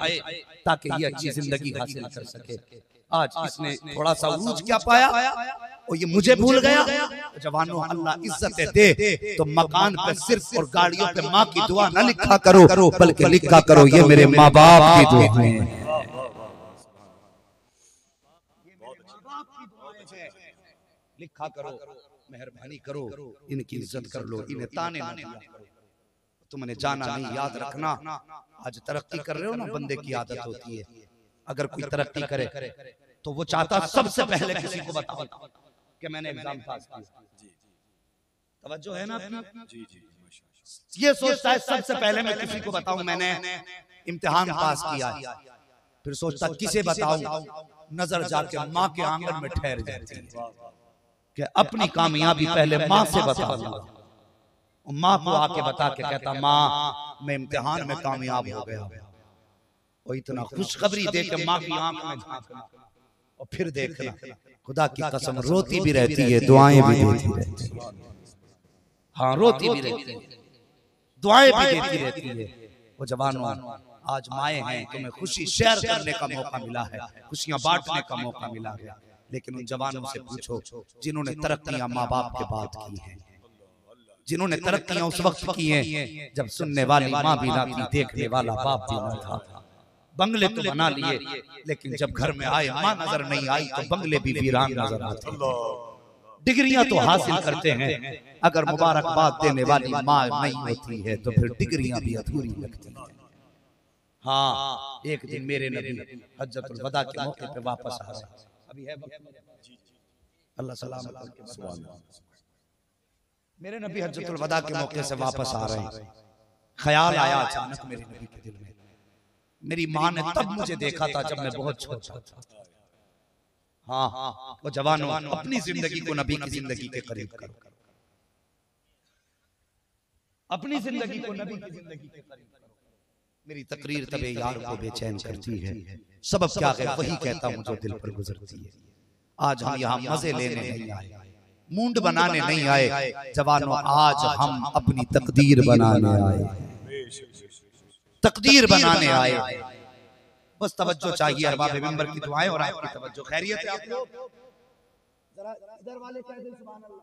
ताकि ये अच्छी जिंदगी हासिल कर सके। आज इसने थोड़ा सा उरूज क्या पाया और ये मुझे भूल गया। जवानों, अल्लाह इज्जत दे तो मकान पे सिर्फ और गाड़ियों पे माँ की दुआ न लिखा करो, बल्कि लिखा करो ये मेरे माँ बाप की दुआ है। लिखा करो, मेहरबानी करो, इनकी इज्जत कर लो, इन्हें ताने ना दिया करो। तुमने जाना नहीं, याद रखना। आज तरक्की कर रहे हो ना, बंदे की आदत होती है अगर कोई तरक्की करे तो वो चाहता सबसे पहले किसी को बताओ कि मैंने एग्जाम पास किया। तवज्जो है ना आपकी? ये सोचता है सबसे पहले मैं किसी को बताऊं मैंने इम्तिहान पास किया है, फिर सोचता किसे बताऊं, नजर जाके माँ के आंगन में ठहर जाती है कि अपनी कामयाबी पहले माँ से बताऊंगा। माँ को आके बता के कहता माँ मैं इम्तिहान में कामयाब हो गया, और इतना खुशखबरी दे के माँ की आंख में झांकना, और फिर देखना खुदा की कसम रोती भी रहती है, दुआएं भी देती रहती है। हाँ, रोती भी रहती है, दुआएं भी देती रहती है। वो जवानों, आज माए हैं, तुम्हें खुशी शेयर करने का मौका मिला है, खुशियां बांटने का मौका मिला है, लेकिन उन जवानों से पूछो जिन्होंने तरक्कियां माँ बाप के बाद की हैं, जिन्होंने तरक्कियां उस वक्त की हैं जब सुनने वाली माँ भी ना थी, देखने वाला बाप भी ना था। बंगले तो बना लिए, लेकिन जब घर में आए माँ नजर नहीं आई तो बंगले भी वीरान नजर आते। डिग्रियां तो हासिल करते हैं, अगर मुबारकबाद देने वाली माँ नहीं होती है तो फिर डिग्रियां भी अधूरी लगती हैं। हाँ, एक दिन मेरे नबी हज्जतुल वदा के मौके पे वापस आ रहे, अभी है अल्लाह सलामत रखे, मेरे नबी हज्जतुल वदा के मौके से वापस आ रहे हैं। ख्याल आया अचानक मेरे नबी के दिल में, मेरी माँ ने तब मुझे देखा था जब मैं बहुत छोटा था। हाँ, वो जवानों, अपनी जिंदगी को नबी की जिंदगी के करीब करो, अपनी जिंदगी को नबी की जिंदगी के करीब करो। मेरी तकरीर तबे यार को बेचैन करती है, सबब क्या है वही कहता हूँ जो दिल पर गुजरती है। आज हम यहाँ मजे लेने नहीं आए, मूंड बनाने नहीं आए जवानों, आज हम अपनी तकदीर बनाने आए, तकदीर बनाने आए। बस तवज्जो चाहिए, अरबाब मिंबर की दुआएं और आपकी तवज्जो। खैरियत है आप लोग? जरा इधर वाले कह दें सुभान अल्लाह,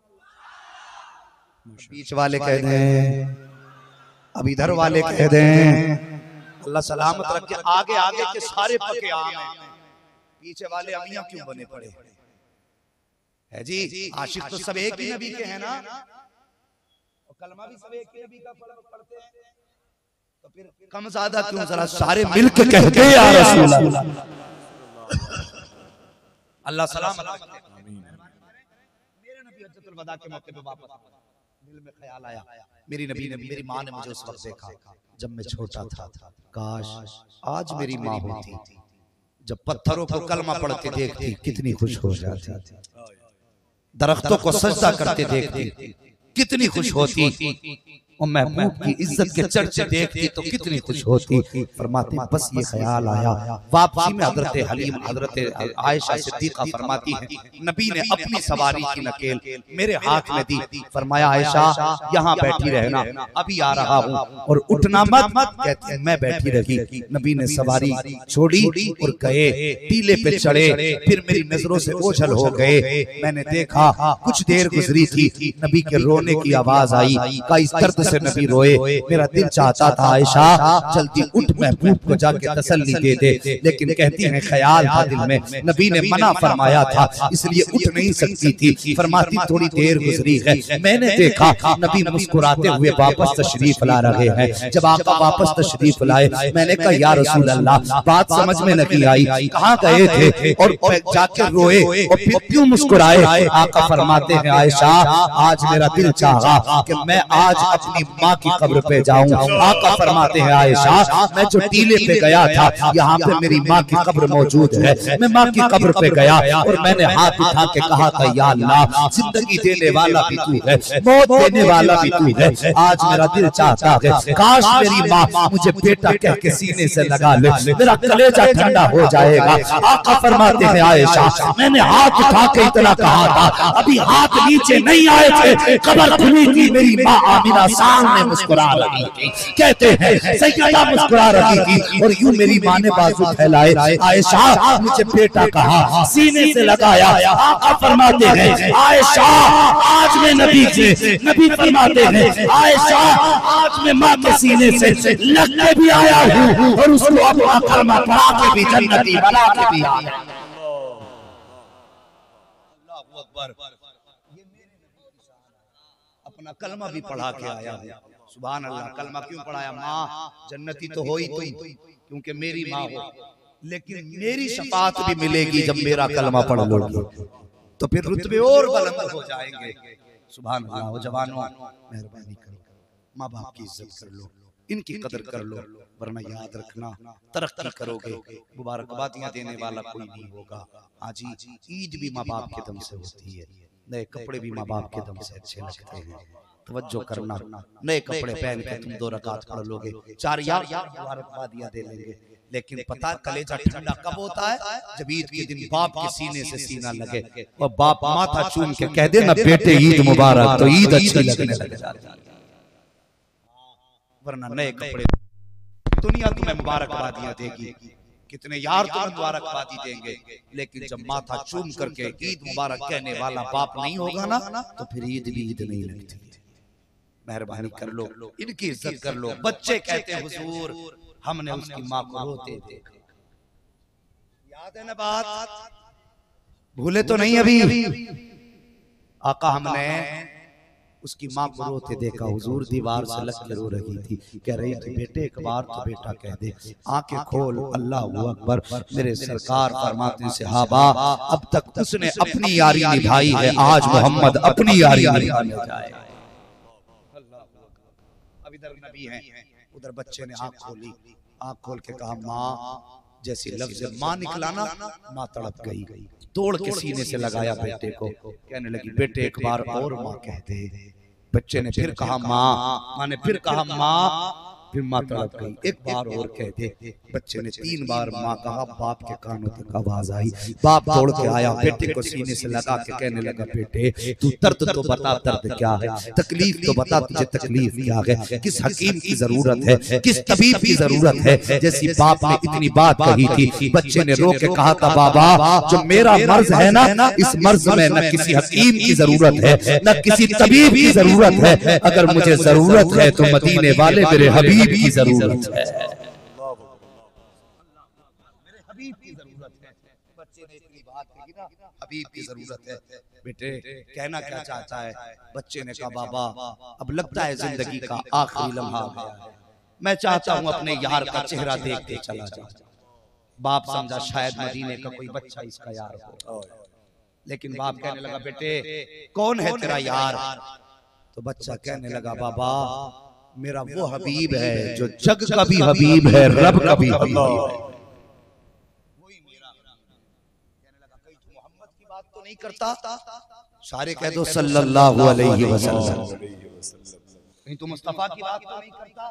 बीच वाले कह दें, अब इधर वाले कह दें, अल्लाह सलामत रखे। आगे आगे के सारे पके आम हैं, पीछे वाले अमियां क्यों बने पड़े है जी? आशिक तो सब एक ही नबी के हैं ना, और कलमा भी सब एक ही नबी का पढ़ते हैं, तो फिर कम ज्यादा क्यों, जरा सारे मिलकर कहते हैं या रसूल अल्लाह। अल्लाह सलामत रखे। मेरे नबी हज्जतुल वदा के मौके पे वापस दिल में ख्याल आया, मेरी नबी ने, मेरी माँ ने मुझे उस वक्त देखा जब मैं छोटा था, काश आज मेरी माँ होती, जब पत्थरों को कलमा पढ़ते देखती कितनी खुश हो जाती, दरख्तों को सजदा करते देखती कितनी खुश होती, और महबूब की इज्जत के चर्चे देखती तो कितनी खुश होती। फरमाती बस ये ख्याल आया वापसी में हजरत हलीम हजरत आयशा सिद्दीका फरमाती है नबी ने अपनी सवारी की नकेल मेरे हाथ में दी, फरमाया आयशा यहाँ बैठी रहना, अभी आ रहा हूँ और उठना मत। कहती मैं बैठी रही। नबी ने सवारी छोड़ी और गए, टीले पे चढ़े, फिर मेरी नजरों से ओझल हो गए। मैंने देखा कुछ देर गुजरी थी, नबी के रोने की आवाज आई। का इस दर्द से नबी रोए। मेरा दिल चाहता था आयशा जल्दी उठ महबूब को जाके तसल्ली दे दे, लेकिन कहती है ख्याल था दिल में, नबी ने मना फरमाया था इसलिए उठ नहीं सकती थी। फरमाती थोड़ी देर गुजरी है, मैंने देखा नबी मुस्कुराते हुए वापस तशरीफ ला रहे हैं। जब आका वापस तशरीफ लाए मैंने कहा या रसूल अल्लाह, बात समझ में नहीं आई, कहाँ गए थे और जाके रोए और फिर क्यों मुस्कुराए? आका फरमाते हैं आयशा आज मेरा दिल चाहा कि मैं आज अपनी माँ की कब्र पे जाऊं। आका फरमाते हैं आयशा मैं जो टीले पे गया था यहाँ पे मेरी माँ की कब्र मौजूद है। मैं माँ की कब्र पे गया और मैंने हाथ उठा के कहा था या अल्लाह जिंदगी देने वाला भी तू है, मौत देने वाला भी तू है। आज मेरा दिल चाहता है काश मेरी माँ मुझे बेटा कह के सीने से लगा ले, मेरा कलेजा ठंडा हो जाएगा। आका फरमाते हैं आयशा मैंने हाथ उठा के इतना कहा था, अभी हाथ नीचे नहीं आए थे, कब्र खुली थी, मेरी माँ आमिना सामने मुस्कुरा रही थी। कहते हैं सैयदा मुस्कुरा रही थी और यूं मेरी माँ ने बाजू फैलाए, आयशा मुझे बेटा कहा, सीने से लगाया। आका फरमाते हैं आयशा आज मैं नबी से, नबी फरमाते हैं आयशा आज मैं माँ के सीने से लग के भी आया हूँ और उसको अपना कलमा पढ़ा के भी जन्नती बना के भी आया। अपना कलमा भी पढ़ा के आया है। सुभान अल्लाह। कलमा क्यों पढ़ाया? माँ जन्नती तो हो ही तुम, क्योंकि मेरी माँ हो, लेकिन मेरी शफाअत भी मिलेगी जब मेरा कलमा पढ़ लोगे, तो फिर रुतबे और बुलंद हो जाएंगे। सुभान अल्लाह। जवानों मेहरबानी करो, माँ बाप की इज्जत कर लो, इनकी कदर कर लो, वरना याद रखना तरक्की करोगे, मुबारकबादियां देने वाला कोई नहीं होगा। आज ईद भी माँ बाप के दम से होती है, नए कपड़े भी माँ बाप के दम से अच्छे लगते हैं। तवज्जो करना, नए कपड़े पहन के तुम 2 रकात पढ़ लोगे, 4 यार मुबारकबादियां दे लेंगे, लेकिन पता कलेजा ठंडा कब होता है? जब ईद के दिन बाप के सीने से सीना लगे और बाप माथा चूम के कह दे ना बेटे ईद मुबारक, तो ईद अच्छी लगने लग जाती है। वरना नए कपड़े दुनिया तुम्हें मुबारकबादियां देगी, कितने यार तुम्हें मुबारकबादी देंगे, लेकिन जब माथा चूम करके ईद मुबारक कहने वाला बाप नहीं होगा ना, तो फिर ईद भी ईद नहीं लगती। मेहरबानी कर लो, इनकी इज्जत कर लो। बच्चे कहते हैं हुजूर हमने उसकी माँ को रोते देखा, याद है ना बात? भूले तो नहीं अभी? आका हमने उसकी माँ को रोते देखा, हुजूर दीवार से लग के रो रही थी, कह रही थी बेटे एक बार तो बेटा कह दे, आंखें खोल, अल्लाह अकबर। मेरे सरकार फरमाते सहाबा अब तक उसने अपनी यारी निभाई है, आज मोहम्मद अपनी यारी निभाने जाएगा। अब इधर नबी हैं, उधर बच्चे ने आंख खोली, आंख खोल के कहा माँ। जैसे लफ्ज माँ निकला ना, माँ तड़प गई, तोड़ के सीने से लगाया बेटे को, कहने लगी बेटे एक बार और माँ कह दे। बच्चे ने फिर कहा माँ, माँ ने फिर कहा माँ, फिर माँ तड़प गई, एक बार और कह दे। बच्चे ने 3 बार माँ कहा, बाप के कानों तक आवाज आई, बाप दौड़ के आया, बेटे को सीने से लगा के कहने लगा बेटे तू दर्द तो बता, दर्द क्या है, तकलीफ तो बता, तुझे तकलीफ क्या है, किस हकीम की जरूरत है, किस तबीब की जरूरत है। जैसी बाप ने इतनी बात कही थी, बच्चे ने रो के कहा था बाबा जो मेरा मर्ज है ना, इस मर्ज में न किसी हकीम की जरूरत है, न किसी तबीब की जरूरत है, अगर मुझे जरूरत है तो मदीने वाले मेरे हबीब की जरूरत है, मेरे हबीब की जरूरत है। बच्चे ने इतनी बात कही ना, हबीब की जरूरत है। बेटे कहना क्या चाहता है? बच्चे ने कहा बाबा अब लगता है जिंदगी का आखिरी लम्हा आ गया है, मैं चाहता हूं अपने यार का चेहरा देख के चला जाऊं। बाप समझा शायद मदीने का कोई बच्चा इसका यार हो, लेकिन बाप कहने लगा बेटे कौन है तेरा यार? तो बच्चा कहने लगा बाबा मेरा वो हबीब है जो जग का भी हबीब है, रब का भी हबीब है, वही मेरा। कहने लगा कहीं तू मोहम्मद की बात तो नहीं करता? सारे कह दो सल्लल्लाहु अलैहि वसल्लम। कहीं तू मुस्तफा की बात तो नहीं करता?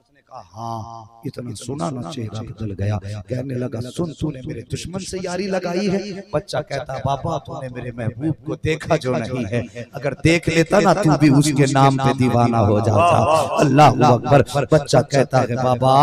उसने कहा हाँ। इतना सुना ना चेहरा बदल गया, कहने लगा सुन तूने मेरे दुश्मन से यारी लगाई है। बच्चा कहता बाबा तूने मेरे महबूब को देखा जो नहीं है, अगर देख लेता ना तू भी उसके नाम पे दीवाना हो जाता। अल्लाह अकबर। बच्चा कहता है बाबा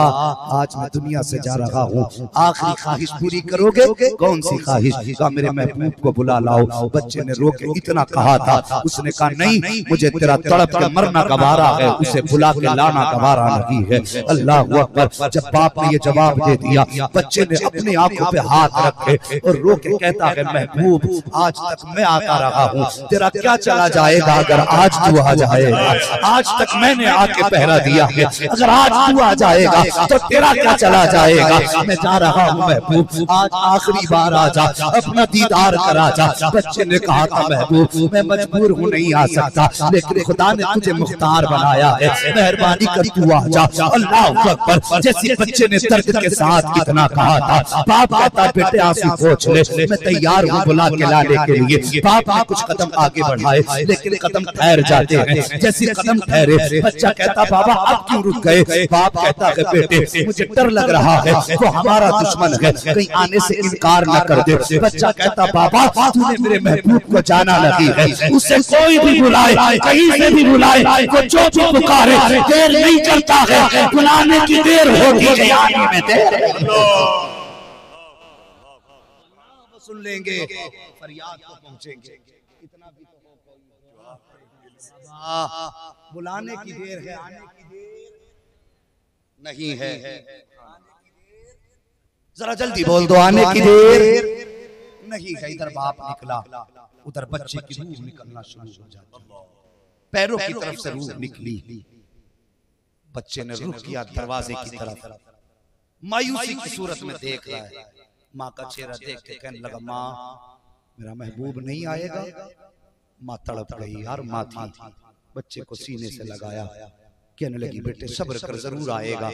आज मैं दुनिया से जा रहा हूँ, आखिरी ख्वाहिश पूरी करोगे? कौन सी ख्वाहिश? कहा मेरे महबूब को बुला लाओ। बच्चे ने रो के इतना कहा था, उसने कहा नहीं मुझे तेरा तड़प के मरना गवारा है, उसे बुला के लाना गवारा नहीं है। अल्लाह अकबर। जब बाप ने ये जवाब दे दिया, बच्चे ने अपनी आंखों पे हाथ रखे और रो के कहता है महबूब आज तक मैं आता रहा हूँ, तेरा क्या चला जाएगा अगर आज तू आ जाएगा? आज तक मैंने आके पहरा दिया है, अगर आज तू आ जाएगा तो तेरा क्या चला जाएगा? मैं जा रहा हूँ महबूब, आज आखिरी बार आ जा, अपना दीदार करा जा। बच्चे ने कहा था महबूब मैं मजबूर हूँ नहीं आ सकता, लेकिन खुदा ने तुझे मुख्तार बनाया है, मेहरबानी कर तू आ जा। अल्लाह अकबर। जैसे बच्चे ने दर्द के साथ इतना कहा था, बाप कहता बेटे आंसू पोंछ ले, मैं तैयार हूँ बुला के लाने के लिए। बाप ने कुछ कदम आगे बढ़ाए लेकिन कदम ठहर जाते हैं। जैसे कदम ठहरे बच्चा कहता बाबा अब क्यों रुक गए? बाप कहता है बेटे मुझे डर लग रहा है, वो हमारा दुश्मन है, कहीं आने से इनकार न कर दे। बच्चा कहता बाबा तूने मेरे महबूब को जाना नहीं है, उसे कोई भी बुलाए कहीं से भी बुलाए, वो जो भी पुकारे देर नहीं करता है, बुलाने की देर होगी आने में देर। सुन लेंगे फरियाद को पहुंचेंगे, इतना भी तो हो। बुलाने की देर है, आने की देर नहीं है। जरा जल्दी बोल दो आने की देर नहीं है। इधर बाप निकला, उधर बच्चे की रूह निकलना शुरू हो जाती, पैरों की तरफ से रूह निकली। बच्चे ने रुख किया दरवाजे की तरफ, मायूसी की सूरत में देख रहा है। माँ का चेहरा देख के कहने लगा माँ मेरा महबूब नहीं आएगा? माँ तड़प गई यार, माँ थी। बच्चे को सीने से लगाया, कहने लगी बेटे सब्र कर जरूर आएगा।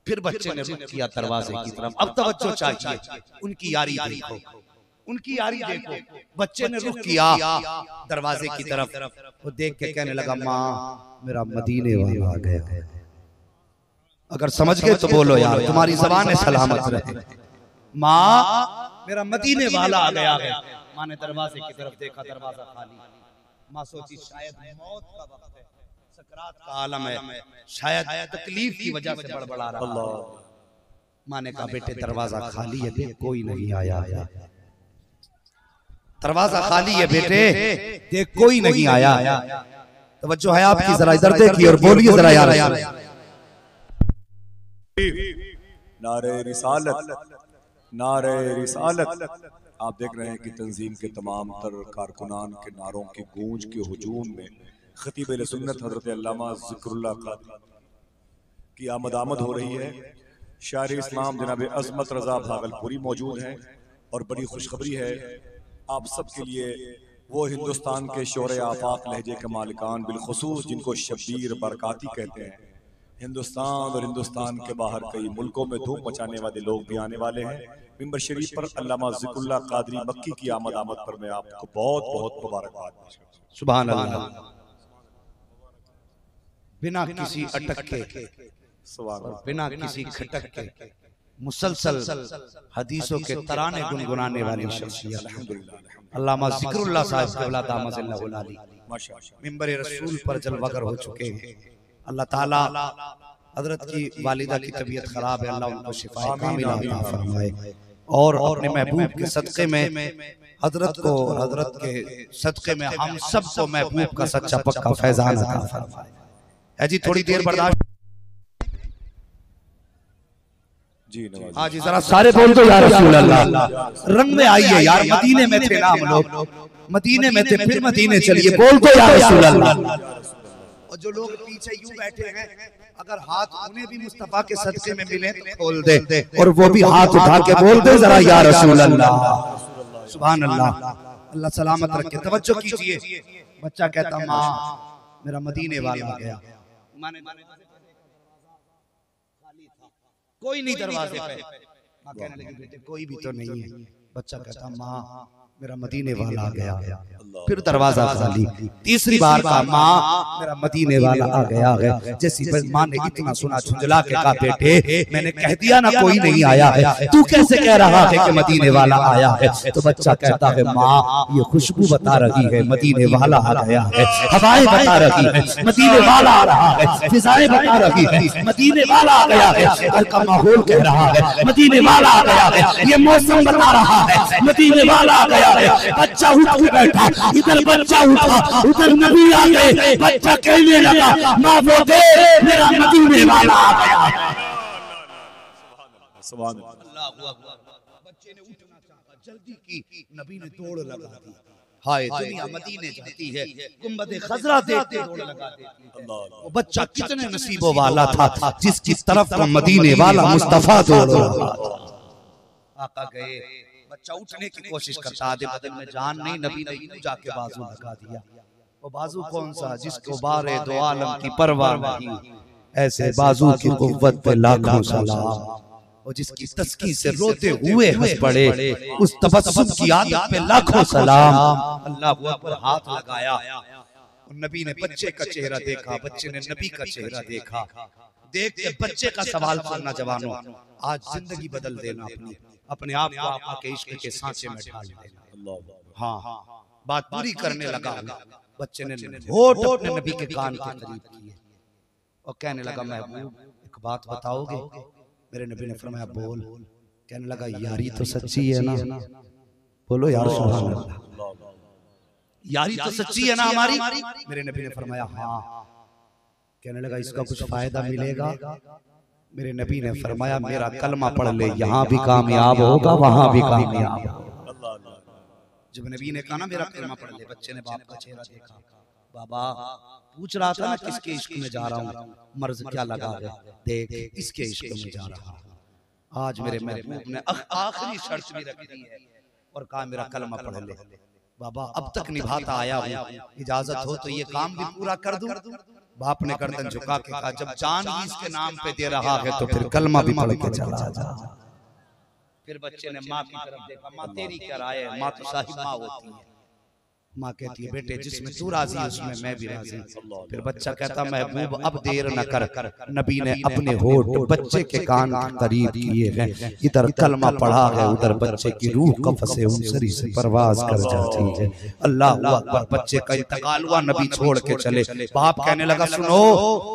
फिर बच्चे ने रुख किया दरवाजे की तरफ। अब तवज्जो चाहिए, उनकी यारी देखो, उनकी यारी देखो। बच्चे ने रुख किया दरवाजे की तरफ, वो देख के कहने लगा माँ मेरा मदीने वाला आ गया। अगर समझ गए तो बोलो यार, तुम्हारी ज़बान सलामत रहे। माँ मेरा मदीने वाला आ गया है। माँ ने दरवाजे की तरफ देखा, दरवाजा खाली। माँ सोची शायद मौत का वक्त है, सकरात का आलम है, शायद तकलीफ की वजह से बड़बड़ा रहा। माँ ने कहा बेटे दरवाजा खाली है, देख कोई नहीं आया है। दरवाजा खाली है बेटे, देख कोई नहीं आया। तवज्जो है आपकी, जरा इधर देखिए और बोलिए जरा यार। नारे रिसालत, नारे रिसालत। आप देख रहे हैं कि तंजीम के तमाम तर कारकुनान के नारों की गूंज के हुजूम में खतीब सुन्नत हजरत अल्लामा ज़िक्रुल्लाह क़ादरी की आमद हो रही है। शायर इस्लाम जनाब अज़मत रज़ा भागलपुरी मौजूद हैं और बड़ी खुशखबरी है आप सबके लिए, वो हिंदुस्तान के शोर आफाक लहजे के मालिकान बिलखुसूस जिनको शब्बीर बरकाती कहते हैं, हिंदुस्तान और हिंदुस्तान के बाहर कई मुल्कों में धूम मचाने वाले लोग भी आने वाले हैं। मिंबर शरीफ पर अल्लामा ज़िक्रुल्लाह क़ादरी मक्की की आमद पर मैं आपको बहुत बहुत मुबारकबाद। सुभान अल्लाह। बिना किसी अटक के, बिना किसी खटक के, मुसलसल हदीसों के तराने गुनगुनाने वाली शख्सियत अल्लामा ज़िक्रुल्लाह साहब के औलाद दामद अली मिंबर रसूल पर जलवागर हो चुके हैं। अल्लाह ताला हजरत की वालिदा की तबीयत खराब है, अल्लाह उनको शिफा कामिला अता फरमाए और अपने महबूब के सदक़े में हजरत को, हजरत के सदक़े में हम सब को महबूब का सच्चा पक्का फैज़ान अता फरमाए। है जी थोड़ी देर बर्दाश्त जी। आज जरा सारे बोल दो यार रसूल अल्लाह। रंग में आइए यार, मदीने में थे नाम लोग, मदीने में थे, फिर मदीने चलिए, बोल दो यार रसूल अल्लाह। और जो लोग पीछे यूं बैठे हैं, अगर हाथ उन्हें भी मुस्तफा के सदक़े में मिले तो खोल दे और वो भी हाथ उठा के बोल दे जरा या रसूल अल्लाह। सुभान अल्लाह। अल्लाह सलामत रखे। तवज्जो कीजिए। बच्चा कहता माँ मेरा मदीने वाला आ गया। माँ ने कोई नहीं दरवाजे पे। माँ कहने लगी बेटे कोई भी तो नहीं है। बच्चा कहता माँ मेरा मदीने वाला आ गया। फिर दरवाजा खाली, तीसरी बार कहा माँ मेरा मदीने वाला आ गया। जैसी माँ ने इतना सुना झुंझला के कहा बेटे मैंने कह दिया ना कोई नहीं आया है, तू कैसे कह रहा है कि मदीने वाला आया है? तो बच्चा कहता है माँ ये खुशबू बता रही है मदीने वाला आ गया है, हवाएं बता रही है मदीने वाला आ रहा है, फिजाएं बता रही है मदीने वाला आ गया है, घर का माहौल कह रहा है मदीने वाला आ गया है, ये मौसम बता रहा है मदीने वाला आ गया है। बच्चा उठ के बैठा, इधर बच्चा उठा, उधर नबी आ गए। बच्चा कहने लगा माँ वो दे मेरा मदीने वाला आ गया। सुभान अल्लाह। बच्चे ने उठना चाहा, जल्दी की, नबी ने दौड़ लगा दी। हाय दुनिया मदीने जाती है, गुंबद खजरा देखते दौड़ लगा देती है। वो बच्चा कितने नसीबों वाला था जिसकी तरफ मदीने वाला मुस्तफा दौड़ रहा था। आका गए, बच्चा उठने की कोशिश करता, आधे बदन में जान नहीं, नबी ने यूं जाके बाजू लगा दिया। वो बाजू कौन सा? जिसको बारे दो आलम की परवाह नहीं, ऐसे बाजू की कुव्वत पे लाखों सलाम। और जिसकी तस्की से रोते हुए हंस पड़े, उस तबस्सुम की आदत पे लाखों सलाम। अल्लाह पर हाथ लगाया, नबी ने बच्चे का चेहरा देखा, बच्चे ने नबी का चेहरा देखा। देख के बच्चे का सवाल सुनना जवानों, आज जिंदगी बदल देना, अपने आप को आका के इश्क के सांचे में ढाल देना। हाँ, बात पूरी करने लगा। बच्चे ने होठ अपने नबी के कान के करीब किए और कहने लगा महबूब एक बात बताओगे? मेरे नबी ने फरमाया बोल। कहने लगा यारी तो सच्ची है ना? बोलो यार सुभान अल्लाह, यारी तो सच्ची है ना हमारी? मेरे नबी ने फरमाया हाँ। कहने लगा इसका कुछ फायदा मिलेगा? मेरे नबी ने फरमाया मेरा कलमा पढ़ ले, यहाँ भी कामयाब होगा वहां भी कामयाब होगा। जब नबी ने कहा ना मेरा कलमा पढ़ ले, बच्चे ने बाप का चेहरा देखा। बाबा पूछ रहा था ना किसके इश्क में जा रहा हूँ, मर्ज क्या लगा है, देख इसके इश्क में जा रहा हूँ। आज मेरे महबूब ने आखिरी शर्त भी रख दी है और कहा मेरा कलमा पढ़ ले। बाबा अब तक निभाता आया हूँ, इजाजत हो तो ये काम भी पूरा कर दूं। बाप ने गर्दन झुका के कहा जब जान ही इसके नाम पे दे रहा है तो फिर कलमा भी पढ़ के चला जा। फिर बच्चे ने माँ की तरफ देखा, माँ तेरी क्या राय है? माँ तो साहिब माँ होती है। माँ कहती है बेटे जिसमें तू राजी है उसमें मैं भी राजी। फिर बच्चा कहता महबूब अब देर न कर। नबी ने अपने होठ बच्चे के कान करीब किए हैं, इधर कलमा पढ़ा है, उधर बच्चे की रूह कफ़से उनसरी से परवाज कर जाती है। अल्लाह अकबर। बच्चे का इंतकाल हुआ, नबी छोड़ के चले। बाप कहने लगा सुनो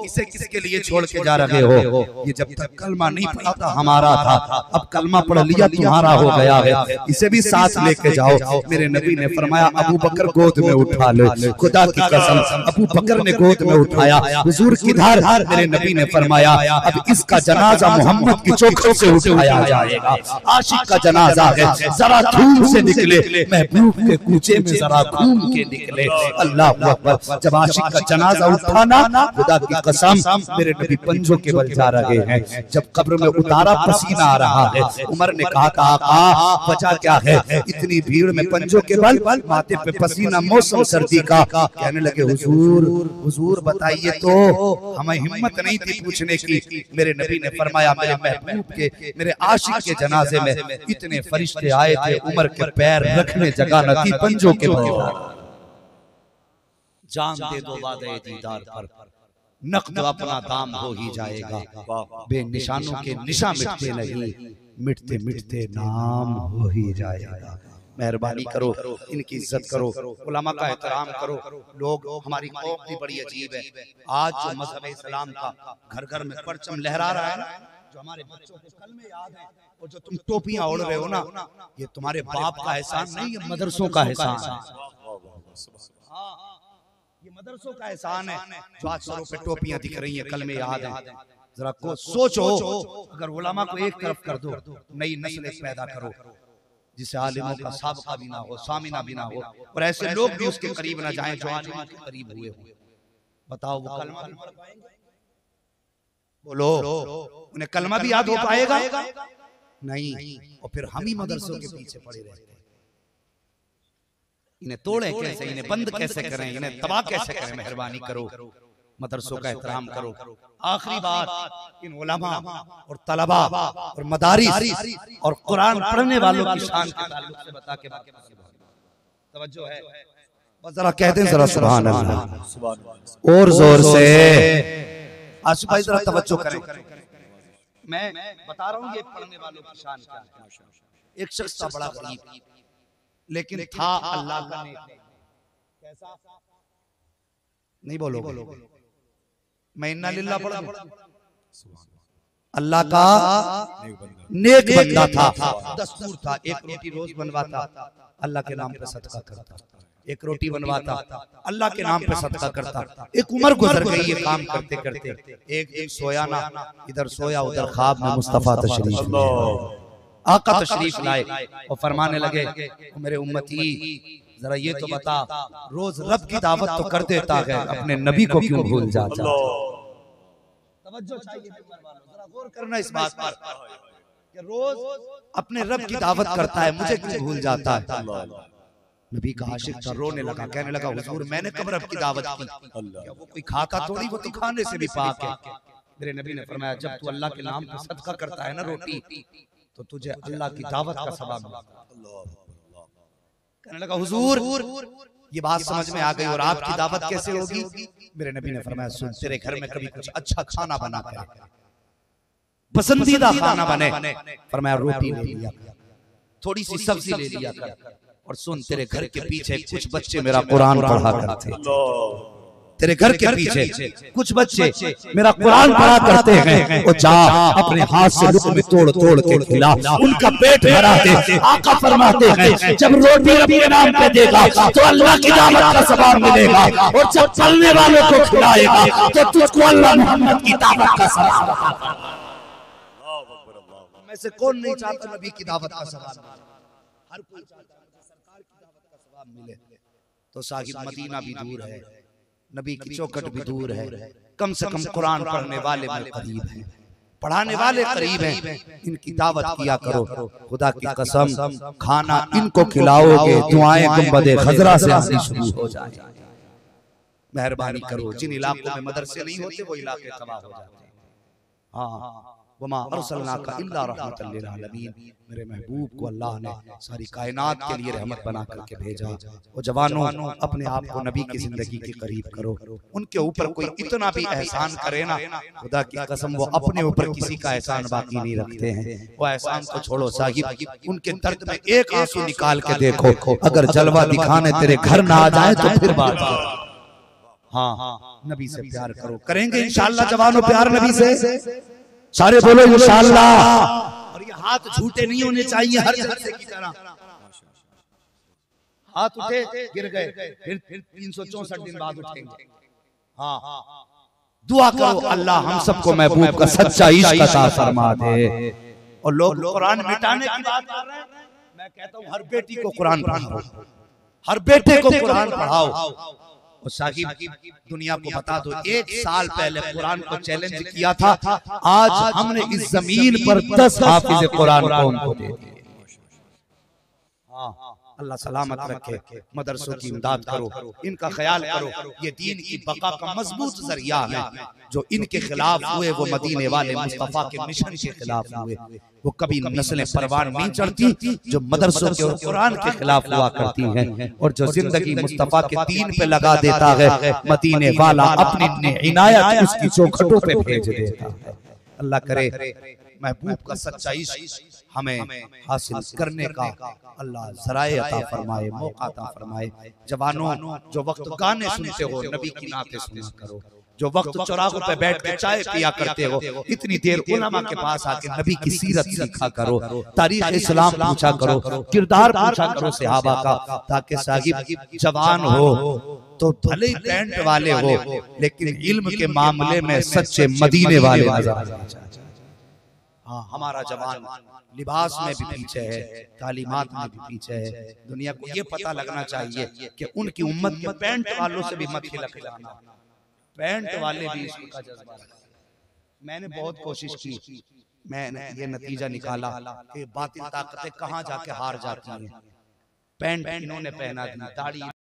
इसे किसके लिए छोड़ के जा रहे हो? ये जब तक कलमा नहीं पढ़ा था हमारा था, अब कलमा पढ़ लिया तुम्हारा हो गया है, इसे भी साथ लेके जाओ। मेरे नबी ने फरमाया अबू बकर गोद में उठा ले। खुदा की कसम अबू बकर ने गोद में उठाया। हुजूर किधर? मेरे नबी ने फरमाया अब इसका जनाजा मोहम्मद की चौखट से उठाया जाएगा। आशिक का जनाजा है, जरा धूम से निकले, महबूब के कूचे में जरा घूम के निकले। अल्लाह अकबर। जब आशिक का जनाजा उठाना, खुदा की कसम मेरे नबी पंजों के बल जा रहे हैं। जब कब्र में उतारा पसीना आ रहा है। उमर ने कहा था आका वजह क्या है? इतनी भीड़ में पंजों के बल, माथे पे पसीना, मौसम सर्दी का। कहने लगे हुजूर बताइए तो, हमें हिम्मत नहीं थी पूछने की। मेरे नबी ने फरमाया मेरे महबूब के, मेरे आशिक के जनाजे में इतने फरिश्ते आए थे, उमर के पैर रखने जगह न थी पंजों के बल। जान दे दो वादे दीदार पर, नक़्द अपना दाम हो ही जाएगा। बेनिशानों के निशा मिटते नहीं, मिटते मिटते नाम हो ही जाएगा। मेहरबानी करो, इनकी इज्जत करो, उलमा का एहतराम करो। लोग हमारी कौम भी बड़ी अजीब है। आज जो मजहब इस्लाम का घर घर में परचम लहरा रहा है ना, जो हमारे बच्चों को कलमे याद है और जो तुम टोपियां ओढ़ रहे हो ना, ये तुम्हारे बाप का एहसान नहीं, ये मदरसों का एहसान है। ये मदरसों का एहसान है जो आज सरों पे टोपियां दिख रही हैं, कलमे याद है। जरा को सोचो, अगर उलमा को एक तरफ कर दो, नई नस्लें पैदा करो जिसे आलिमों का साबका भी ना हो, सामिना भी ना हो, और ऐसे लोग भी उसके करीब ना जाएं जो आलिमों के करीब हुए हो। बताओ वो कलमा भी पढ़ पाएंगे? बोलो उन्हें कलमा भी याद हो पाएगा? नहीं। और फिर हम ही मदरसों के पीछे पड़े रहते हैं। इन्हें तोड़े कैसे, इन्हें बंद कैसे करें, इन्हें तबाह कैसे करें? मेहरबानी करो, मदरसों का एहतराम करो। आखिरी बात, इन उलमा और तलबा और मदारिस और कुरान पढ़ने वालों की शान के ताल्लुक से बता के तवज्जो है? बस जरा कहते हैं जरा सुभान अल्लाह सुभान अल्लाह। और जोर से। आसिफ भाई जरा तवज्जो करें, मैं बता रहा हूँ ये पढ़ने वालों की शान क्या है। एक शख्स था बड़ा गरीब, लेकिन था अल्लाह का नेक। कैसा? नहीं बोलो, मैं इन्ना लिल्लाह पढ़ दूं। अल्लाह का नेक बंदा था। दस्तूर था, एक रोटी रोज बनवाता, अल्लाह के नाम पे सदका करता। एक रोटी बनवाता, अल्लाह के नाम पे सदका करता। एक उम्र गुजर गई ये काम करते करते। एक दिन सोया ना, इधर सोया उधर ख्वाब में मुस्तफा तशरीफ लाए, आका तशरीफ लाए और फरमाने लगे, मेरे उम्मती जरा ये तो बता, रोज रब की दावत तो कर देता है, अपने नबी को क्यों भूल जाता है? तवज्जो चाहिए जरा गौर करना इस बात पर कि रोज अपने रब की दावत करता है, मुझे क्यों भूल जाता है? नबी का आशिक था, रोने लगा, कहने लगा, हुजूर मैंने कब रब की दावत की? क्या वो कोई खाता थोड़ी, वो तो खाने से भी पाक है। मेरे नबी ने फरमाया, जब तू अल्लाह के नाम पे सदका करता है ना रोटी, तो तुझे अल्लाह की दावत का सवाब मिलता है। कहने लगा, हुजूर ये बात समझ में आ गई, और आपकी दावत कैसे होगी? मेरे नबी ने फरमाया, सुन, तेरे घर में कभी कुछ अच्छा खाना बना कर, पसंदीदा खाना बने, फरमाया रोटी ले लिया, थोड़ी सी सब्जी ले लिया कर, और सुन, तेरे घर के पीछे कुछ बच्चे मेरा कुरान पढ़ा करते, तेरे घर के पीछे कुछ बच्चे मेरा कुरान पढ़ा करते हैं, और जा अपने हाथ से लुक़्मे तोड़ तोड़ के खिला, उनका पेट भरा दे। आका फरमाते हैं, जब रोटी रब के नाम पे देगा तो अल्लाह की दावत का सवाब मिलेगा, और जब चलने वालों को खिलाएगा तो तुझको अल्लाह मोहम्मद की दावत का सवाब। में से कौन नहीं चाहता नबी की दावत का सवाब? हर कोई चाहता है सरकार की दावत का सवाब मिले। तो साहिब मदीना भी दूर है, नबी की चौखट भी दूर है, कम से कम कुरान पढ़ने वाले में करीब हैं, पढ़ाने वाले करीब हैं, इनकी दावत किया करो। खुदा की कसम, खाना इनको खिलाओगे, दुआएं गुंबदे खजरा से आनी शुरू हो जाए। मेहरबानी करो, जिन इलाकों में मदरसे नहीं होते वो इलाके तबाह हो जाते हैं। हाँ, वमा अरसलनाका इल्ला रहमतल लिल आलमीन, मेरे महबूब को अल्लाह ने सारी कायनात के लिए रहमत बना करके भेजा। और जवानों, अपने आप को नबी की जिंदगी के करीब करो। उनके ऊपर कोई इतना भी एहसान करे ना, खुदा की कसम वो अपने ऊपर किसी का एहसान बाकी नहीं रखते हैं। वो एहसान को छोड़ो साहिब, उनके दर्द में एक आंसू निकाल के देखो, अगर जलवा दिखाने तेरे घर ना आ जाए तो फिर बात करो। हाँ, नबी से प्यार करो, करेंगे इंशाअल्लाह जवानों प्यार नबी से, सारे बोलो इंशाअल्लाह। और ये हाथ झूठे नहीं होने चाहिए, हर जलसे की तरह हाथ उठे गिर गए, फिर 364 दिन बाद उठेंगे। हाँ, दुआ करो अल्लाह हम सबको महबूब का सच्चा इश्क अता फरमा दे। और लोग कुरान मिटाने की बात कर रहे हैं, मैं कहता हूँ हर बेटी को कुरान पढ़ाओ, हर बेटे को कुरान पढ़ाओ। और साहिब दुनिया को बता दो, 1 साल पहले कुरान को चैलेंज किया था, आज हमने इस जमीन पर 10 हाफिज कुरान कौम को दे दिए। अल्लाह सलामत रखे, मदरसों की इमदाद करो, इनका ख्याल करो, ये दीन की बका का मजबूत जरिया है। जो इनके खिलाफ हुए वो मदीने वाले मुस्तफा के मिशन के खिलाफ हुए, वो कभी नस्लें परवान नहीं चढ़ती जो मदरसों के और कुरान के खिलाफ हुआ करती हैं। और जो जिंदगी मुस्तफा के दीन पे लगा देता है, मदीने वाला अपनी इनायत उसकी चौखटों पे भेज देता है। अल्लाह करे महबूब का सच्चा इश्क हमें हासिल करने का अल्लाह ज़राए अता फरमाए, मौका अता फरमाए। जवानों, जो वक्त गाने सुनते हो नबी की नाते सुना करो, जो वक्त चौराहों पे बैठ के चाय पिया करते हो, इतनी देर उलमा के पास आके नबी की सीरत सीखा करो, तारीख इस्लाम पूछा करो, किरदार पूछा करो सहाबा का, ताकि साहिब जवान हो तो भले ही पैंट वाले हो, लेकिन इल्म के मामले में सच्चे मदीने वाले नजर आ जाए। हाँ, हमारा जवान लिबास में भी पीछे है, तालीमात में भी पीछे है। दुनिया को ये पता लगना चाहिए कि उनकी उम्मत के पैंट वालों से भी मत खिलक जाना, पैंट वाले भी इश्क का जज्बा रखते। मैंने बहुत कोशिश की, मैंने ये नतीजा निकाला कि बातिल ताकतें कहाँ जाके हार जाती हैं। पैंट इन्होंने पहना दी, दाढ़ी